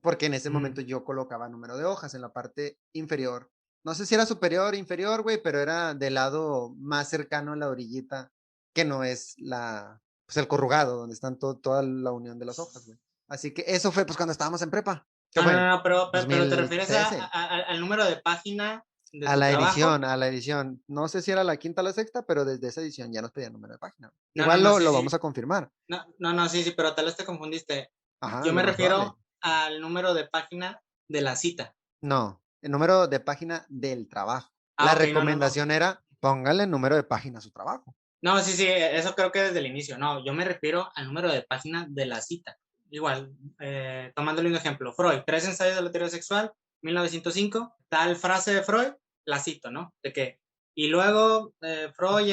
porque en ese Ujú. momento yo colocaba número de hojas en la parte inferior. No sé si era superior o inferior, güey, pero era del lado más cercano a la orillita, que no es pues el corrugado, donde están toda la unión de las hojas, güey. Así que eso fue pues cuando estábamos en prepa. ¿Qué No, no, fue? no, no, pero te refieres 2013. al número de página de A tu la trabajo. edición, a la edición. No sé si era la quinta o la sexta, pero desde esa edición ya nos pedían número de página. No, no, Igual no, sí, lo vamos sí. a confirmar. No, no, no, sí, sí, pero tal vez te confundiste. Ajá, Yo lo me más probable. refiero al número de página de la cita. No, el número de página del trabajo. La Ah, ok, no, no, no. recomendación era póngale el número de página a su trabajo. No, sí, sí, eso creo que desde el inicio. No, yo me refiero al número de página de la cita. Igual, tomándole un ejemplo, Freud, tres ensayos de la teoría sexual, 1905, tal frase de Freud, la cito, ¿no? De que, y luego Freud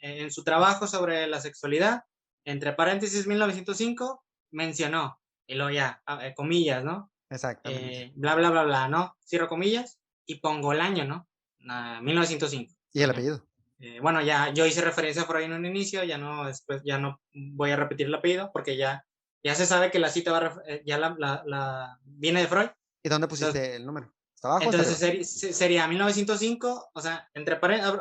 en su trabajo sobre la sexualidad, entre paréntesis 1905, mencionó, y luego ya, comillas, ¿no? Exactamente. Bla, bla, bla, bla, ¿no? Cierro comillas y pongo el año, ¿no? 1905, Y por el ejemplo. apellido. Bueno, ya yo hice referencia por ahí en un inicio, ya no, después ya no voy a repetir el apellido porque ya se sabe que la cita ya viene de Freud. ¿Y dónde Entonces, pusiste el número? ¿Está abajo o está entonces arriba? sería 1905, o sea,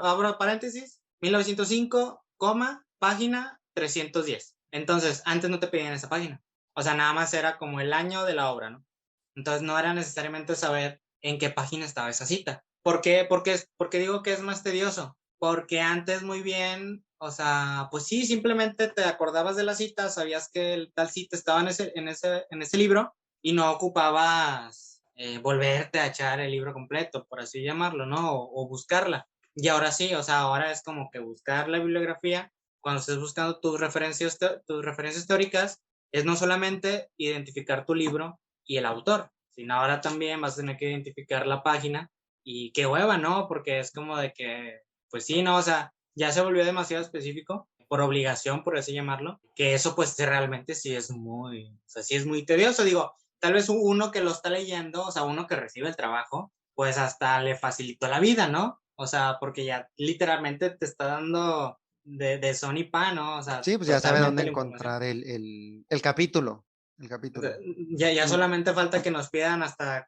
abro paréntesis, 1905, coma, página 310. Entonces, antes no te pedían esa página. O sea, nada más era como el año de la obra, ¿no? Entonces, no era necesariamente saber en qué página estaba esa cita. ¿Por qué? Porque digo que es más tedioso. Porque antes muy bien, o sea, pues sí, simplemente te acordabas de la cita, sabías que tal cita estaba en ese libro y no ocupabas volverte a echar el libro completo, por así llamarlo, ¿no? O buscarla. Y ahora sí, o sea, ahora es como que buscar la bibliografía, cuando estés buscando tus referencias teóricas, es no solamente identificar tu libro y el autor, sino ahora también vas a tener que identificar la página y qué hueva, ¿no? Porque es como de que, pues sí, ¿no? O sea, ya se volvió demasiado específico por obligación, por así llamarlo, que eso pues realmente sí es muy, o sea, sí es muy tedioso, digo, tal vez uno que lo está leyendo, o sea, uno que recibe el trabajo, pues hasta le facilitó la vida, ¿no? O sea, porque ya literalmente te está dando de son y pan, ¿no? O sea, Sí, pues ya sabe dónde totalmente la información. encontrar el capítulo. El O sea, capítulo. ya Y solamente falta que nos pidan hasta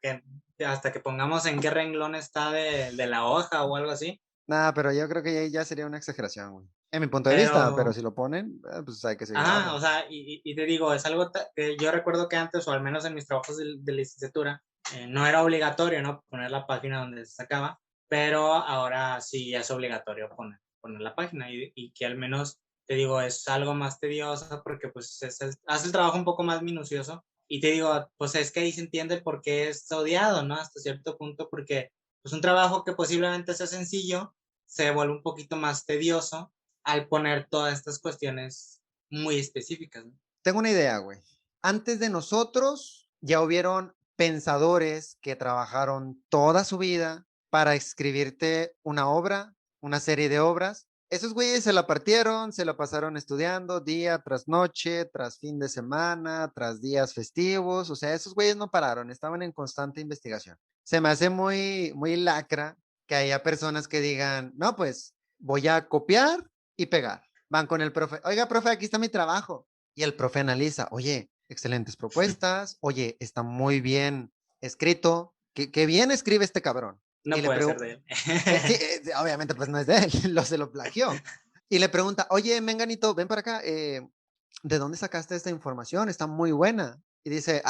que pongamos en qué renglón está de la hoja o algo así. nada, pero yo creo que ya sería una exageración, güey. En mi punto de vista, pero Pero, si lo ponen, pues hay que ajá, seguirlo. o sea, y te digo, es algo que yo recuerdo que antes, o al menos en mis trabajos de licenciatura, no era obligatorio, ¿no? Poner la página donde se sacaba, pero ahora sí es obligatorio poner la página y que al menos, te digo, es algo más tedioso porque pues hace el trabajo un poco más minucioso y te digo, pues es que ahí se entiende por qué es odiado, ¿no? Hasta cierto punto, porque pues un trabajo que posiblemente sea sencillo se vuelve un poquito más tedioso al poner todas estas cuestiones muy específicas, ¿no? Tengo una idea, güey. Antes de nosotros ya hubieron pensadores que trabajaron toda su vida para escribirte una obra, una serie de obras. Esos güeyes se la partieron, se la pasaron estudiando día tras noche, tras fin de semana, tras días festivos. O sea, esos güeyes no pararon, estaban en constante investigación. Se me hace muy, muy lacra que haya personas que digan, no, pues voy a copiar y pegar. Van con el profe, oiga, profe, aquí está mi trabajo. Y el profe analiza, oye, excelentes propuestas, oye, está muy bien escrito, qué bien escribe este cabrón. Y No le puede ser pregunta, de él. sí, obviamente pues no es de él, se lo plagió. Y le pregunta, oye, Menganito, ven para acá, ¿de dónde sacaste esta información? Está muy buena. Y dice,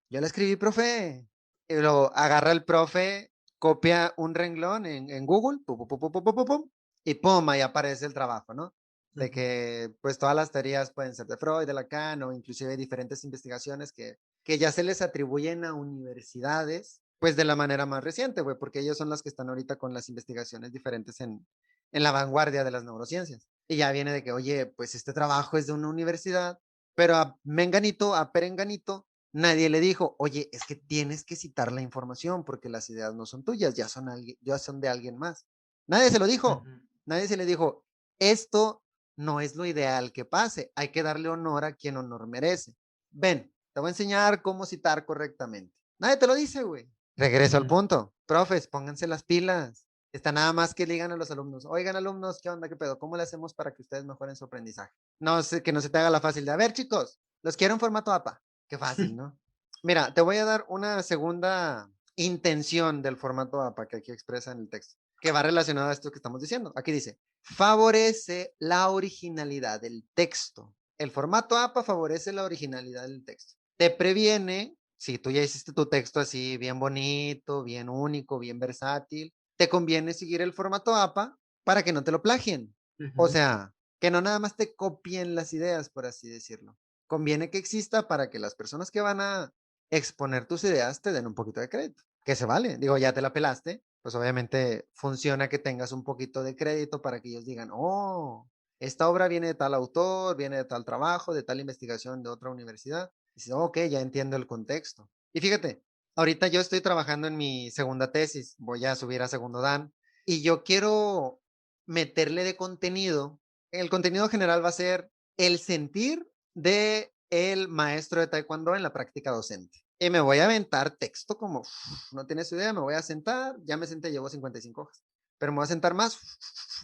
yo la escribí, profe. Y lo agarra el profe, copia un renglón en Google, pum, pum, pum, pum, pum, pum, pum, y pum, ahí aparece el trabajo, ¿no? De que pues todas las teorías pueden ser de Freud, de Lacan o inclusive diferentes investigaciones que ya se les atribuyen a universidades pues de la manera más reciente, güey, porque ellos son las que están ahorita con las investigaciones diferentes en la vanguardia de las neurociencias. Y ya viene de que, oye, pues este trabajo es de una universidad, pero a Menganito, a Perenganito, nadie le dijo, oye, es que tienes que citar la información porque las ideas no son tuyas, ya son de alguien más. Nadie se lo dijo, Ujú. nadie se le dijo, esto no es lo ideal que pase, hay que darle honor a quien honor merece. Ven, te voy a enseñar cómo citar correctamente. Nadie te lo dice, güey. Regreso al Ujú. punto. Profes, pónganse las pilas. Está nada más que le digan a los alumnos, oigan alumnos, ¿qué onda? ¿Qué pedo? ¿Cómo le hacemos para que ustedes mejoren su aprendizaje? No sé, que no se te haga la fácil de, a ver chicos, los quiero en formato APA. Qué fácil, ¿no? Mira, te voy a dar una segunda intención del formato APA que aquí expresa en el texto, que va relacionado a esto que estamos diciendo. Aquí dice, favorece la originalidad del texto. El formato APA favorece la originalidad del texto. Te previene, si tú ya hiciste tu texto así bien bonito, bien único, bien versátil, te conviene seguir el formato APA para que no te lo plagien. O Ujú. sea, que no nada más te copien las ideas, por así decirlo. Conviene que exista para que las personas que van a exponer tus ideas te den un poquito de crédito. Que se vale. Digo, ya te la pelaste, pues obviamente funciona que tengas un poquito de crédito para que ellos digan, oh, esta obra viene de tal autor, viene de tal trabajo, de tal investigación de otra universidad. Y dices, ok, ya entiendo el contexto. Y fíjate, ahorita yo estoy trabajando en mi segunda tesis, voy a subir a segundo Dan, y yo quiero meterle de contenido. El contenido general va a ser el sentir de el maestro de taekwondo en la práctica docente. Y me voy a aventar texto como, no tienes idea, me voy a sentar, ya me senté, llevo 55 hojas, pero me voy a sentar más,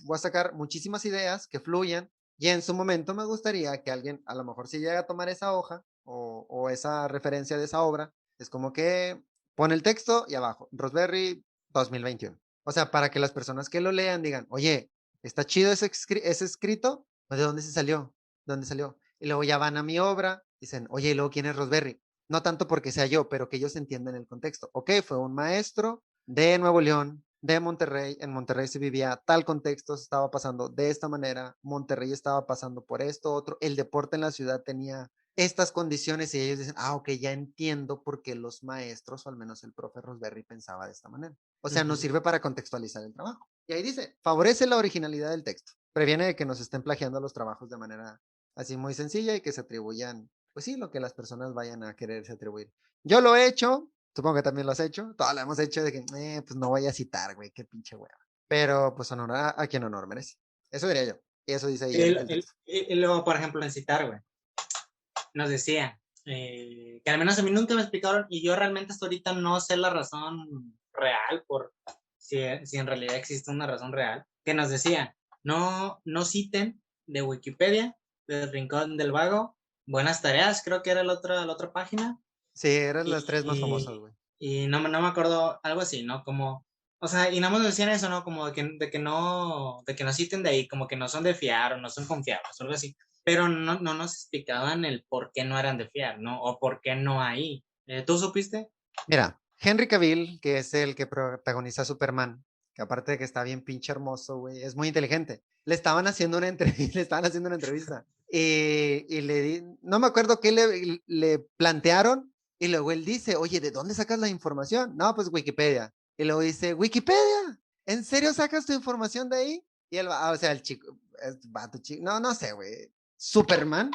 voy a sacar muchísimas ideas que fluyan y en su momento me gustaría que alguien, a lo mejor si llega a tomar esa hoja o esa referencia de esa obra, es como que pone el texto y abajo, Rosberry 2021. O sea, para que las personas que lo lean digan, oye, está chido ese escrito, ¿de dónde se salió? ¿De dónde salió? Y luego ya van a mi obra, dicen, oye, ¿y luego quién es Rosberry? No tanto porque sea yo, pero que ellos entiendan el contexto. Ok, fue un maestro de Nuevo León, de Monterrey. En Monterrey se vivía tal contexto, se estaba pasando de esta manera. Monterrey estaba pasando por esto, otro. El deporte en la ciudad tenía estas condiciones y ellos dicen, ah, ok, ya entiendo por qué los maestros, o al menos el profe Rosberry, pensaba de esta manera. O sea, nos Ujú. sirve para contextualizar el trabajo. Y ahí dice, favorece la originalidad del texto. Previene de que nos estén plagiando los trabajos de manera así muy sencilla y que se atribuyan, pues sí, lo que las personas vayan a quererse atribuir. Yo lo he hecho, supongo que también lo has hecho, todos lo hemos hecho de que, pues no voy a citar, güey, qué pinche hueva. Pero pues honor a quien honor merece. Eso diría yo. Y eso dice ahí el texto. Y luego, por ejemplo, en citar, güey, nos decía que al menos a mí nunca me explicaron y yo realmente hasta ahorita no sé la razón real por si en realidad existe una razón real, que nos decía, no citen de Wikipedia, del Rincón del Vago, Buenas Tareas, creo que era la otra página, Sí, eran las tres más famosas, y, güey. y no me acuerdo, algo así, ¿no? Como, o sea, y nada más nos decían eso, ¿no? Como de que no citen de ahí, como que no son de fiar o no son confiables, o algo así. Pero no nos explicaban el por qué no eran de fiar, ¿no? O por qué no ahí. ¿Tú supiste? Mira, Henry Cavill, que es el que protagoniza Superman, que aparte de que está bien pinche hermoso, güey, es muy inteligente. Le estaban haciendo una entrevista, le estaban haciendo una entrevista. Y no me acuerdo qué le plantearon. Y luego él dice, oye, ¿de dónde sacas la información? No, pues Wikipedia. Y luego dice, Wikipedia, ¿en serio sacas tu información de ahí? Y él va, o sea, el chico, vato chico, no sé, güey. Superman,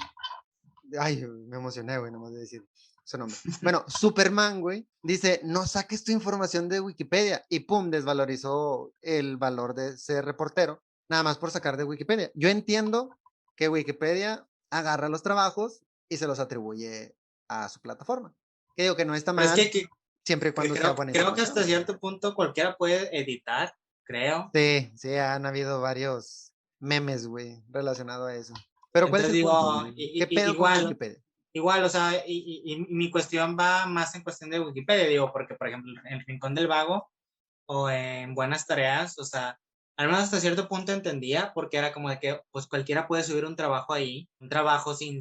ay, me emocioné, güey, nomás de decir su nombre. Bueno, Superman, güey, dice, no saques tu información de Wikipedia y pum, desvalorizó el valor de ser reportero, nada más por sacar de Wikipedia. Yo entiendo que Wikipedia agarra los trabajos y se los atribuye a su plataforma. Que digo que no está Pero es mal, que siempre y cuando sea creo, buena creo que información, hasta güey. cierto punto cualquiera puede editar, creo. Sí, sí, han habido varios memes, güey, relacionados a eso. Pero ¿cuál es Entonces el punto, digo, güey? ¿Qué pedo con igual, Wikipedia? igual, o sea, y mi cuestión va más en cuestión de Wikipedia, digo, porque, por ejemplo, en Rincón del Vago o en Buenas Tareas, o sea, al menos hasta cierto punto entendía, porque era como de que, pues cualquiera puede subir un trabajo ahí, un trabajo sin,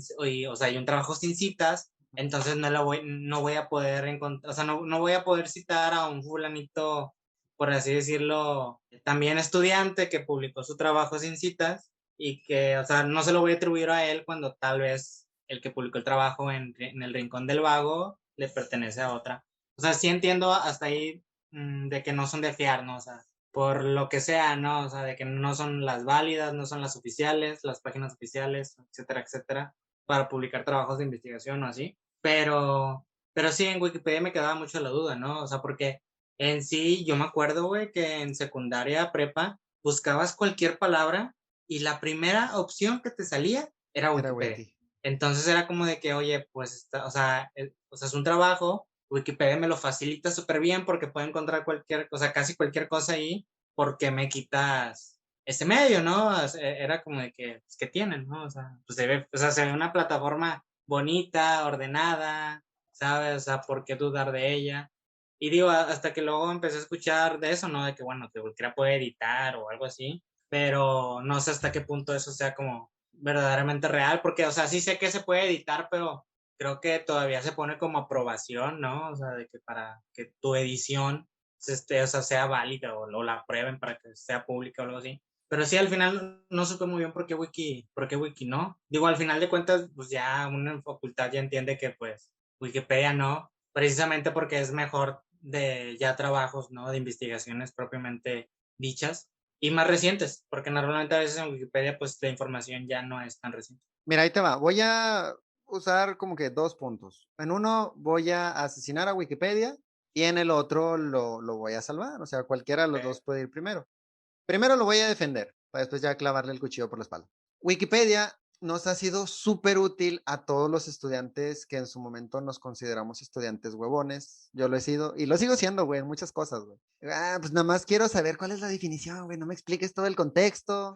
o sea, y un trabajo sin citas, entonces no voy a poder encontrar, o sea, no voy a poder citar a un fulanito, por así decirlo, también estudiante que publicó su trabajo sin citas y que, o sea, no se lo voy a atribuir a él cuando tal vez el que publicó el trabajo en el Rincón del Vago le pertenece a otra. O sea, sí entiendo hasta ahí de que no son de fiar, ¿no? O sea, por lo que sea, ¿no? O sea, de que no son las válidas, no son las oficiales, las páginas oficiales, etcétera, etcétera, para publicar trabajos de investigación o así. Pero sí, en Wikipedia me quedaba mucho la duda, ¿no? O sea, porque en sí, yo me acuerdo, güey, que en secundaria, prepa, buscabas cualquier palabra y la primera opción que te salía era Era Wikipedia. wiki. Entonces era como de que, oye, pues, o sea, es un trabajo, Wikipedia me lo facilita súper bien porque puedo encontrar cualquier cosa, casi cualquier cosa ahí, porque me quitas ese medio, ¿no? O sea, era como de que, pues, ¿qué tienen, no? O sea, pues se ve, o sea, se ve una plataforma bonita, ordenada, ¿sabes? O sea, ¿por qué dudar de ella? Y digo, hasta que luego empecé a escuchar de eso, ¿no? De que, bueno, que cualquiera puede editar o algo así, pero no sé hasta qué punto eso sea como verdaderamente real, porque, o sea, sí sé que se puede editar, pero creo que todavía se pone como aprobación, ¿no? O sea, de que para que tu edición o sea, sea válida o la aprueben para que sea pública o algo así. Pero sí, al final no supe muy bien por qué Wiki no. Digo, al final de cuentas, pues ya una en facultad ya entiende que pues Wikipedia no, precisamente porque es mejor de ya trabajos, ¿no? De investigaciones propiamente dichas y más recientes, porque normalmente a veces en Wikipedia pues la información ya no es tan reciente. Mira, ahí te va. Voy a usar como que dos puntos. En uno voy a asesinar a Wikipedia y en el otro lo voy a salvar. O sea, cualquiera de los dos puede ir primero. Primero lo voy a defender, para después ya clavarle el cuchillo por la espalda. Wikipedia nos ha sido súper útil a todos los estudiantes que en su momento nos consideramos estudiantes huevones. Yo lo he sido y lo sigo siendo, güey, en muchas cosas, güey. Pues nada más quiero saber cuál es la definición, güey. No me expliques todo el contexto.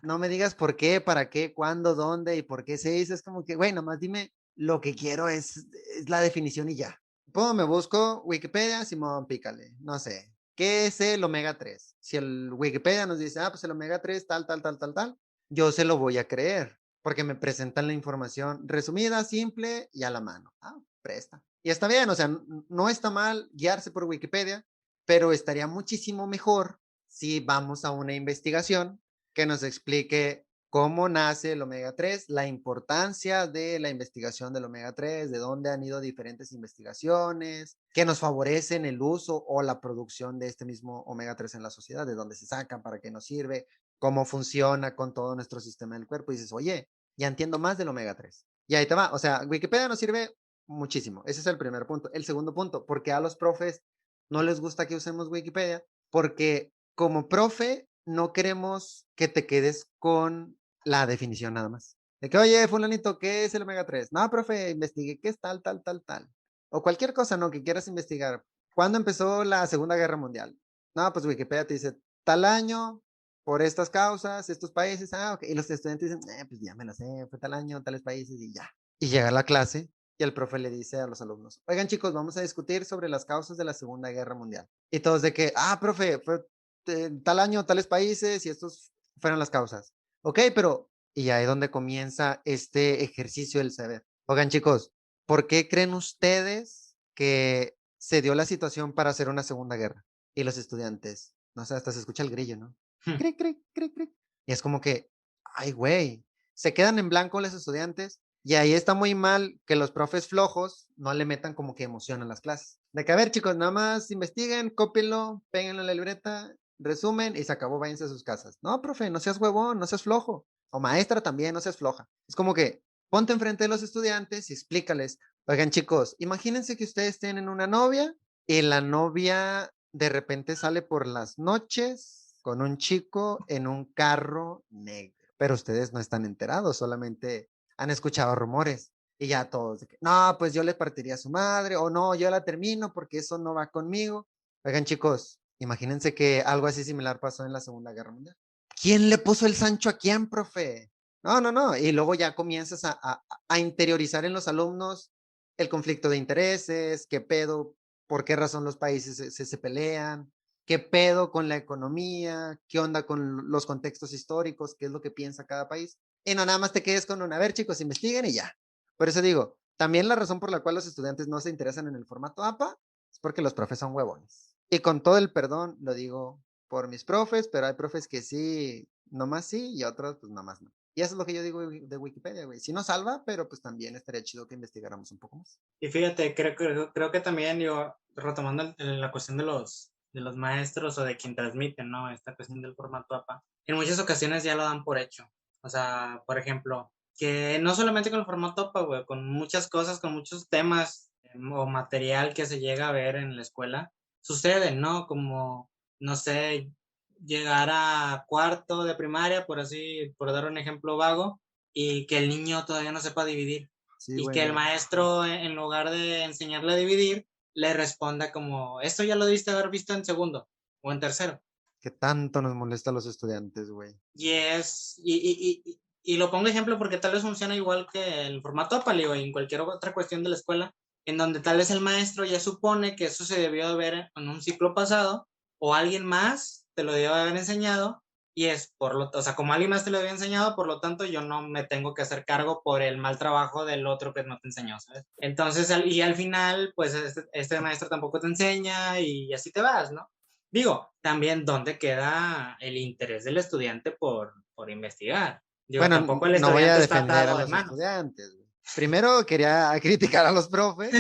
No me digas por qué, para qué, cuándo, dónde y por qué se hizo. Es como que, güey, nomás dime lo que quiero es la definición y ya. Puedo, me busco Wikipedia, Simón, pícale. No sé. ¿Qué es el omega 3? Si el Wikipedia nos dice, pues el omega 3 tal, tal, tal, tal, tal, yo se lo voy a creer, porque me presentan la información resumida, simple y a la mano. Presta. Y está bien, o sea, no está mal guiarse por Wikipedia, pero estaría muchísimo mejor si vamos a una investigación que nos explique cómo nace el omega 3, la importancia de la investigación del omega 3, de dónde han ido diferentes investigaciones, que nos favorecen el uso o la producción de este mismo omega 3 en la sociedad, de dónde se sacan, para qué nos sirve, cómo funciona con todo nuestro sistema del cuerpo. Y dices, oye, ya entiendo más del omega 3. Y ahí te va. O sea, Wikipedia nos sirve muchísimo. Ese es el primer punto. El segundo punto, ¿por qué a los profes no les gusta que usemos Wikipedia? Porque como profe no queremos que te quedes con la definición nada más. De que, oye, fulanito, ¿qué es el omega 3? No, profe, investigué qué es tal, tal, tal, tal. O cualquier cosa, ¿no? Que quieras investigar. ¿Cuándo empezó la Segunda Guerra Mundial? No, pues Wikipedia te dice tal año, por estas causas, estos países. Ok. Y los estudiantes dicen, pues ya me la sé, fue tal año, tales países y ya. Y llega a la clase y el profe le dice a los alumnos, oigan chicos, vamos a discutir sobre las causas de la Segunda Guerra Mundial. Y todos de que, profe, fue tal año, tales países y estos fueron las causas. Ok, pero, y ahí es donde comienza este ejercicio del saber. Oigan chicos, ¿por qué creen ustedes que se dio la situación para hacer una segunda guerra? Y los estudiantes, no sé, hasta se escucha el grillo, ¿no? Cric, cric, cric, cric. Y es como que, ay, güey, se quedan en blanco los estudiantes y ahí está muy mal que los profes flojos no le metan como que emoción a las clases. De que, a ver, chicos, nada más investiguen, cópienlo, péguenlo en la libreta, resumen y se acabó, váyanse a sus casas. No, profe, no seas huevón, no seas flojo. O maestra también, no seas floja. Es como que ponte enfrente de los estudiantes y explícales, oigan chicos, imagínense que ustedes tienen una novia y la novia de repente sale por las noches con un chico en un carro negro, pero ustedes no están enterados, solamente han escuchado rumores y ya todos, de que, no, pues yo le partiría a su madre o no, yo la termino porque eso no va conmigo. Oigan chicos, imagínense que algo así similar pasó en la Segunda Guerra Mundial. ¿Quién le puso el Sancho a quién, profe? No, no, no. Y luego ya comienzas a interiorizar en los alumnos el conflicto de intereses, qué pedo, por qué razón los países se pelean, qué pedo con la economía, qué onda con los contextos históricos, qué es lo que piensa cada país. Y no nada más te quedes con un, a ver chicos, investiguen y ya. Por eso digo, también la razón por la cual los estudiantes no se interesan en el formato APA es porque los profes son huevones. Y con todo el perdón lo digo por mis profes, pero hay profes que sí, nomás sí, y otros pues nomás no. Y eso es lo que yo digo de Wikipedia, güey. Sí nos salva, pero pues también estaría chido que investigáramos un poco más. Y fíjate, creo que también yo, retomando la cuestión de los maestros o de quien transmite, ¿no? Esta cuestión del formato APA. En muchas ocasiones ya lo dan por hecho. O sea, por ejemplo, que no solamente con el formato APA, güey, con muchas cosas, con muchos temas o material que se llega a ver en la escuela, sucede, ¿no? Como, no sé, llegar a cuarto de primaria, por así, por dar un ejemplo vago, y que el niño todavía no sepa dividir. Sí, Y que el güey. maestro, en lugar de enseñarle a dividir, le responda como, esto ya lo debiste haber visto en segundo o en tercero. Que tanto nos molesta a los estudiantes, güey. Y es, y lo pongo ejemplo porque tal vez funciona igual que el formato APALI o en cualquier otra cuestión de la escuela, en donde tal vez el maestro ya supone que eso se debió de ver en un ciclo pasado o alguien más te lo debió de haber enseñado y es por lo, o sea, como alguien más te lo había enseñado, por lo tanto yo no me tengo que hacer cargo por el mal trabajo del otro que no te enseñó, ¿sabes? Entonces, y al final, pues este maestro tampoco te enseña y así te vas, ¿no? Digo, también dónde queda el interés del estudiante por investigar. Digo, Bueno, tampoco el no voy a estudiante está defender a atado de los manos. estudiantes, güey. Primero quería criticar a los profes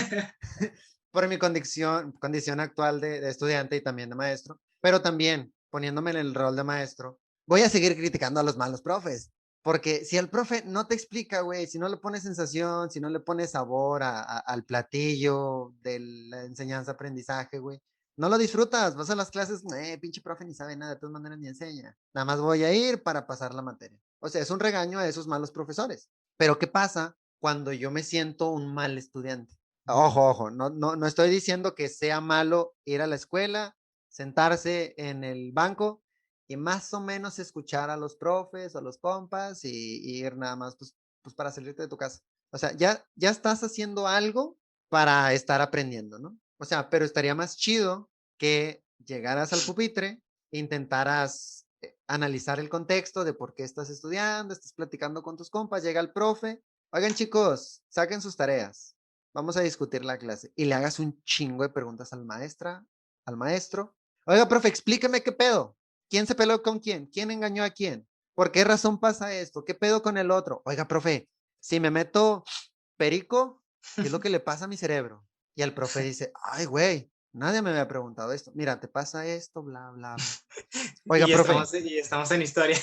por mi condición actual de estudiante y también de maestro, pero también poniéndome en el rol de maestro, voy a seguir criticando a los malos profes, porque si el profe no te explica, güey, si no le pone sensación, si no le pone sabor al platillo de la enseñanza-aprendizaje, güey, no lo disfrutas, vas a las clases, pinche profe ni sabe nada, de todas maneras ni enseña, nada más voy a ir para pasar la materia. O sea, es un regaño a esos malos profesores. Pero ¿qué pasa cuando yo me siento un mal estudiante? Ojo, no estoy diciendo que sea malo ir a la escuela, sentarse en el banco y más o menos escuchar a los profes o los compas y ir nada más pues para salirte de tu casa. O sea, ya estás haciendo algo para estar aprendiendo, ¿no? O sea, pero estaría más chido que llegaras al pupitre, intentaras analizar el contexto de por qué estás estudiando, estás platicando con tus compas, llega el profe, oigan chicos, saquen sus tareas, vamos a discutir la clase y le hagas un chingo de preguntas al maestro. Oiga, profe, explíqueme qué pedo. ¿Quién se peleó con quién? ¿Quién engañó a quién? ¿Por qué razón pasa esto? ¿Qué pedo con el otro? Oiga, profe, si me meto perico, ¿qué es lo que le pasa a mi cerebro? Y el profe dice, ay, güey, nadie me había preguntado esto. Mira, te pasa esto, bla, bla, bla. Oiga, profe, Y estamos en historia.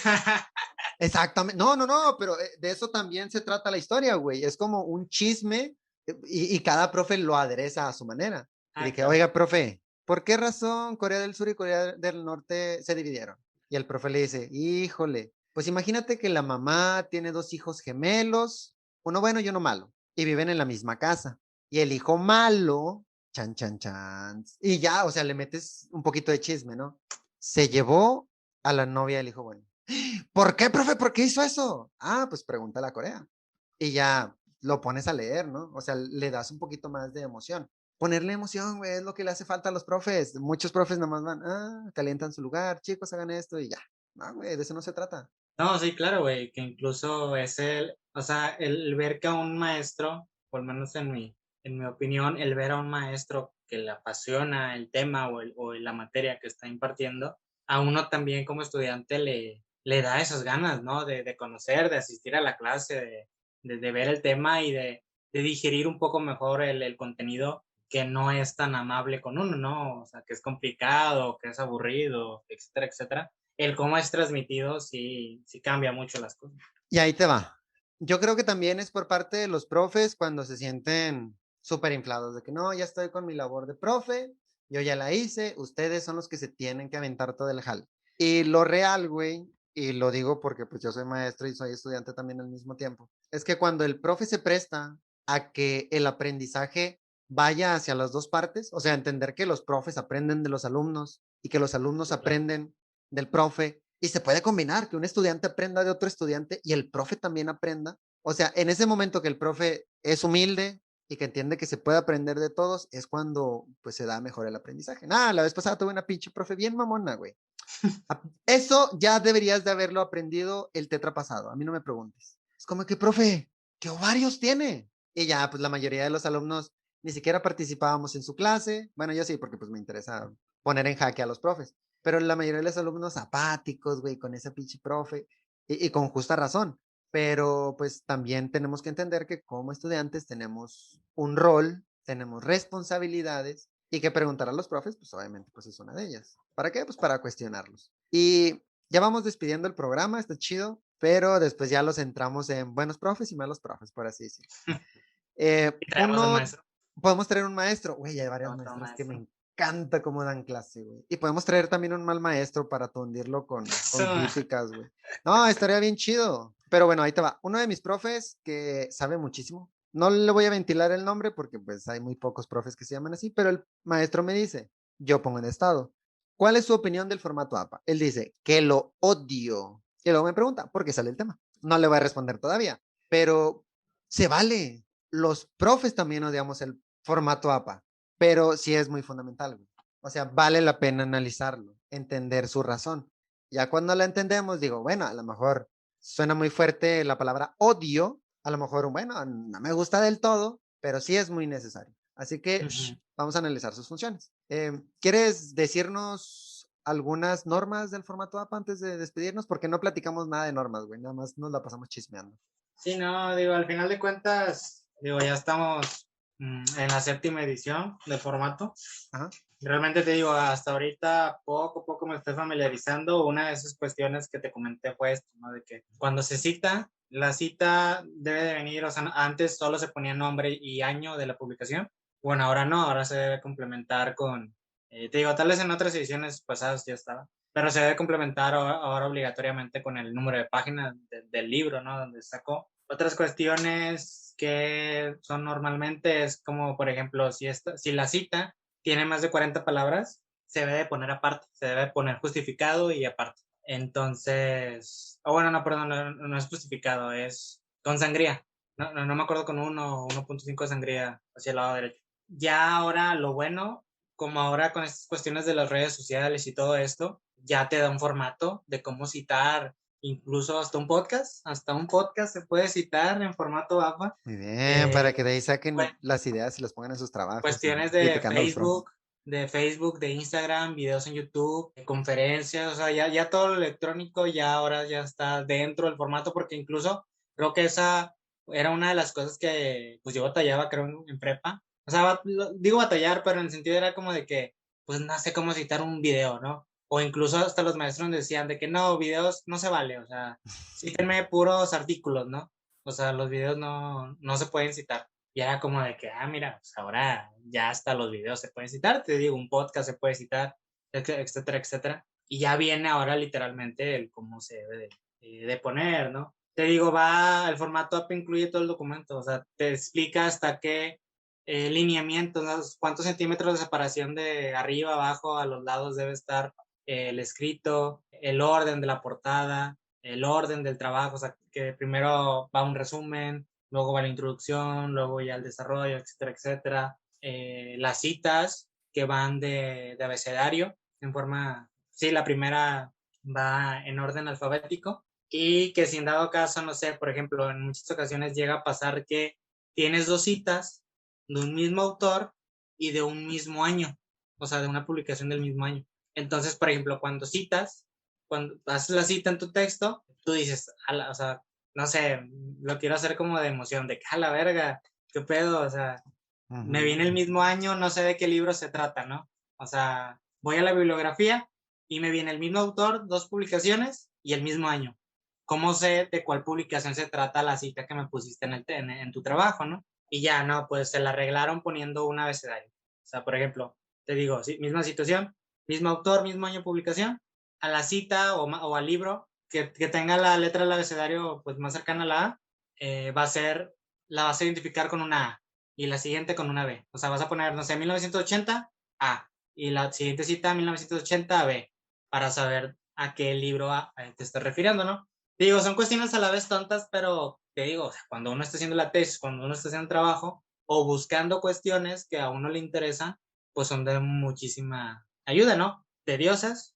exactamente. No, pero de eso también se trata la historia, güey. Es como un chisme y cada profe lo adereza a su manera. Y Ah, dije, claro. oiga, profe, ¿por qué razón Corea del Sur y Corea del Norte se dividieron? Y el profe le dice, híjole, pues imagínate que la mamá tiene dos hijos gemelos, uno bueno y uno malo, y viven en la misma casa. Y el hijo malo, chan, chan, chan, y ya, o sea, le metes un poquito de chisme, ¿no? Se llevó a la novia del hijo bueno. ¿Por qué, profe? ¿Por qué hizo eso? Ah, pues pregúntale a Corea. Y ya lo pones a leer, ¿no? O sea, le das un poquito más de emoción. Ponerle emoción, güey, es lo que le hace falta a los profes. Muchos profes nomás van, calientan su lugar, chicos, hagan esto y ya. No, güey, de eso no se trata. No, sí, claro, güey, que incluso es o sea, el ver que a un maestro, por lo menos en mi opinión, el ver a un maestro que le apasiona el tema o la materia que está impartiendo, a uno también como estudiante le da esas ganas, ¿no? De conocer, de asistir a la clase, de ver el tema y de digerir un poco mejor el contenido que no es tan amable con uno, ¿no? O sea, que es complicado, que es aburrido, etcétera, etcétera. El cómo es transmitido sí cambia mucho las cosas. Y ahí te va. Yo creo que también es por parte de los profes cuando se sienten súper inflados, de que no, ya estoy con mi labor de profe, yo ya la hice, ustedes son los que se tienen que aventar todo el jal. Y lo real, güey, y lo digo porque pues yo soy maestro y soy estudiante también al mismo tiempo, es que cuando el profe se presta a que el aprendizaje vaya hacia las dos partes, o sea, entender que los profes aprenden de los alumnos y que los alumnos Sí, claro. aprenden del profe, y se puede combinar, que un estudiante aprenda de otro estudiante y el profe también aprenda. O sea, en ese momento que el profe es humilde y que entiende que se puede aprender de todos, es cuando pues se da mejor el aprendizaje. La vez pasada tuve una pinche profe bien mamona, güey. Eso ya deberías de haberlo aprendido el tetra pasado. A mí no me preguntes. Es como que, profe, ¿qué ovarios tiene? Y ya, pues la mayoría de los alumnos ni siquiera participábamos en su clase. Bueno, yo sí, porque pues me interesa poner en jaque a los profes. Pero la mayoría de los alumnos apáticos, güey, con ese pinche profe. Y con justa razón. Pero pues también tenemos que entender que como estudiantes tenemos un rol, tenemos responsabilidades Y que preguntar a los profes, pues obviamente, pues es una de ellas. ¿Para qué? Pues para cuestionarlos. Y ya vamos despidiendo el programa, está chido, pero después ya los centramos en buenos profes y malos profes, por así decirlo. Y traemos un Uno, maestro. podemos traer un maestro, güey, hay varios Otro maestros que me maestro. encanta cómo dan clase, güey. Y podemos traer también un mal maestro para tundirlo con críticas, güey. No, estaría bien chido. Pero bueno, ahí te va. Uno de mis profes que sabe muchísimo. No le voy a ventilar el nombre porque pues hay muy pocos profes que se llaman así, pero el maestro me dice, yo pongo en estado, ¿cuál es su opinión del formato APA? Él dice, que lo odio. Y luego me pregunta, ¿por qué sale el tema? No le voy a responder todavía, pero se vale. Los profes también odiamos el formato APA, pero sí es muy fundamental, güey. O sea, vale la pena analizarlo, entender su razón. Ya cuando la entendemos, digo, bueno, a lo mejor suena muy fuerte la palabra odio, a lo mejor, bueno, no me gusta del todo, pero sí es muy necesario. Así que vamos a analizar sus funciones. ¿Quieres decirnos algunas normas del formato APA antes de despedirnos? Porque no platicamos nada de normas, güey, nada más nos la pasamos chismeando. Sí, no, digo, al final de cuentas, digo, ya estamos en la 7ª edición de formato. Ajá. Realmente te digo, hasta ahorita poco a poco me estoy familiarizando. Una de esas cuestiones que te comenté fue esto, ¿no? De que cuando se cita, la cita debe de venir, o sea, antes solo se ponía nombre y año de la publicación. Bueno, ahora no, ahora se debe complementar con, te digo, tal vez en otras ediciones pasadas ya estaba, pero se debe complementar ahora obligatoriamente con el número de páginas del libro, ¿no? Donde sacó. Otras cuestiones que son normalmente es como, por ejemplo, si la cita tiene más de 40 palabras, se debe de poner aparte, se debe poner justificado y aparte. Entonces, bueno, no, perdón, no es justificado, es con sangría. No me acuerdo con 1.5 de sangría hacia el lado derecho. Ya ahora lo bueno, como ahora con estas cuestiones de las redes sociales y todo esto, ya te da un formato de cómo citar, incluso hasta un podcast se puede citar en formato APA. Muy bien, para que de ahí Pues, saquen las ideas y las pongan en sus trabajos y cuestiones criticando a los profes. De Facebook, de Instagram, videos en YouTube, conferencias, o sea, ya todo lo electrónico ya ahora ya está dentro del formato, porque incluso creo que esa era una de las cosas que pues yo batallaba, creo, en prepa. O sea, digo batallar, pero en el sentido era como de que, pues no sé cómo citar un video, ¿no? O incluso hasta los maestros decían de que no, videos no se vale, o sea, cítenme puros artículos, ¿no? O sea, los videos no se pueden citar. Y era como de que, mira, pues ahora ya hasta los videos se pueden citar, te digo, un podcast se puede citar, etcétera, etcétera. Y ya viene ahora literalmente el cómo se debe de poner, ¿no? Te digo, el formato APA incluye todo el documento, o sea, te explica hasta qué lineamientos, ¿no? Cuántos centímetros de separación de arriba, abajo, a los lados debe estar el escrito, el orden de la portada, el orden del trabajo, o sea, que primero va un resumen, luego va la introducción, luego ya el desarrollo, etcétera, etcétera. Las citas que van de abecedario en forma, sí, la primera va en orden alfabético y que si en dado caso, no sé, por ejemplo, en muchas ocasiones llega a pasar que tienes dos citas de un mismo autor y de un mismo año, o sea, de una publicación del mismo año. Entonces, por ejemplo, cuando haces la cita en tu texto, tú dices, o sea, no sé, lo quiero hacer como de emoción, de que a la verga, qué pedo, o sea, me viene el mismo año, no sé de qué libro se trata, ¿no? O sea, voy a la bibliografía y me viene el mismo autor, dos publicaciones y el mismo año. ¿Cómo sé de cuál publicación se trata la cita que me pusiste en tu trabajo, ¿no? Y ya, no, pues se la arreglaron poniendo un abecedario. O sea, por ejemplo, te digo, sí, misma situación, mismo autor, mismo año de publicación, a la cita o al libro que tenga la letra del abecedario pues más cercana a la A, la vas a identificar con una A y la siguiente con una B. O sea, vas a poner, no sé, 1980 A y la siguiente cita 1980 B para saber a qué libro te estás refiriendo, ¿no? Te digo, son cuestiones a la vez tontas, pero te digo, cuando uno está haciendo la tesis, cuando uno está haciendo el trabajo o buscando cuestiones que a uno le interesan, pues son de muchísima ayuda, ¿no? Tediosas,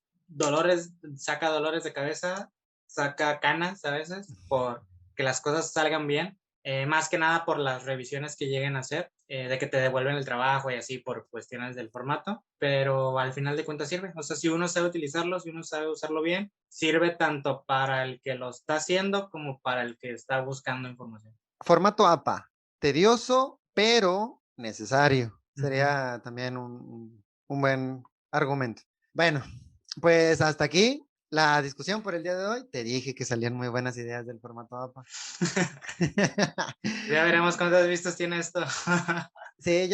saca dolores de cabeza, saca canas a veces por que las cosas salgan bien, más que nada por las revisiones que lleguen a hacer, de que te devuelven el trabajo y así por cuestiones del formato, pero al final de cuentas sirve, o sea, si uno sabe utilizarlo, si uno sabe usarlo bien, sirve tanto para el que lo está haciendo como para el que está buscando información. Formato APA, tedioso, pero necesario. Sería también un buen argumento. Bueno, pues hasta aquí la discusión por el día de hoy. Te dije que salían muy buenas ideas del formato APA. Ya veremos cuántas vistas tiene esto. Sí,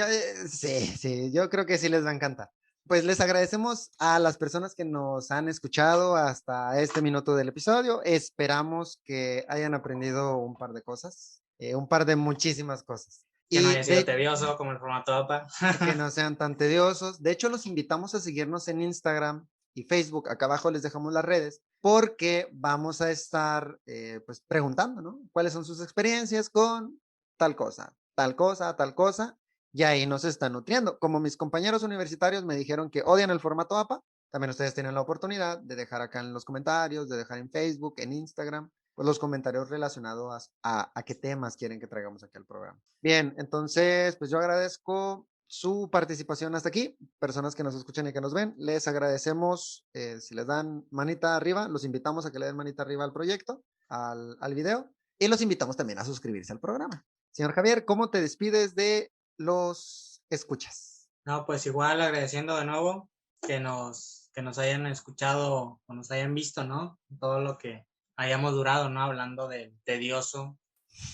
yo creo que sí les va a encantar. Pues les agradecemos a las personas que nos han escuchado hasta este minuto del episodio. Esperamos que hayan aprendido un par de cosas, un par de muchísimas cosas. Que no Y haya sido de tedioso como el formato APA. que no sean tan tediosos. De hecho, los invitamos a seguirnos en Instagram y Facebook. Acá abajo les dejamos las redes porque vamos a estar pues preguntando, ¿no? ¿Cuáles son sus experiencias con tal cosa, tal cosa, tal cosa? Y ahí nos están nutriendo. Como mis compañeros universitarios me dijeron que odian el formato APA, también ustedes tienen la oportunidad de dejar acá en los comentarios, de dejar en Facebook, en Instagram, pues los comentarios relacionados a qué temas quieren que traigamos aquí al programa. Bien, entonces, pues yo agradezco su participación hasta aquí. Personas que nos escuchan y que nos ven, les agradecemos si les dan manita arriba, los invitamos a que le den manita arriba al proyecto, al video, y los invitamos también a suscribirse al programa. Señor Javier, ¿cómo te despides de los escuchas? No, pues igual agradeciendo de nuevo que nos hayan escuchado o nos hayan visto, ¿no? Todo lo que hayamos durado, ¿no? Hablando del tedioso,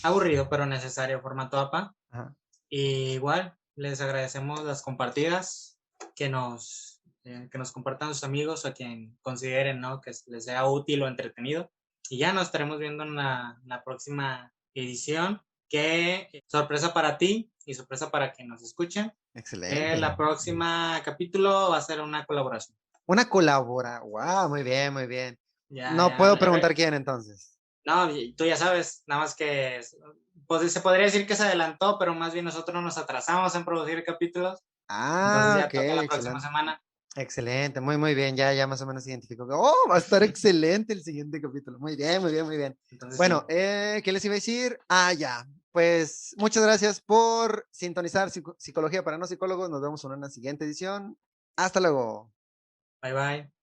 aburrido, pero necesario formato APA. Ajá. Y igual les agradecemos las compartidas, que nos compartan sus amigos a quien consideren, ¿no? Que les sea útil o entretenido. Y ya nos estaremos viendo en la próxima edición. Que sorpresa para ti y sorpresa para quien nos escuchen. Excelente. La próxima capítulo va a ser una colaboración. Una colabora. Wow, muy bien, muy bien. Ya, No ya, puedo preguntar quién entonces. no, tú ya sabes, nada más que pues, se podría decir que se adelantó, pero más bien nosotros nos atrasamos en producir capítulos. Entonces Ah, ya ok, toca la próxima excelente. semana. Excelente, muy bien, ya más o menos identifico. Oh, va a estar excelente el siguiente capítulo. Muy bien, muy bien, muy bien. Entonces Bueno, sí. ¿qué les iba a decir? Ah, ya. Pues muchas gracias por sintonizar Psicología para no psicólogos. Nos vemos en una siguiente edición. Hasta luego. Bye bye.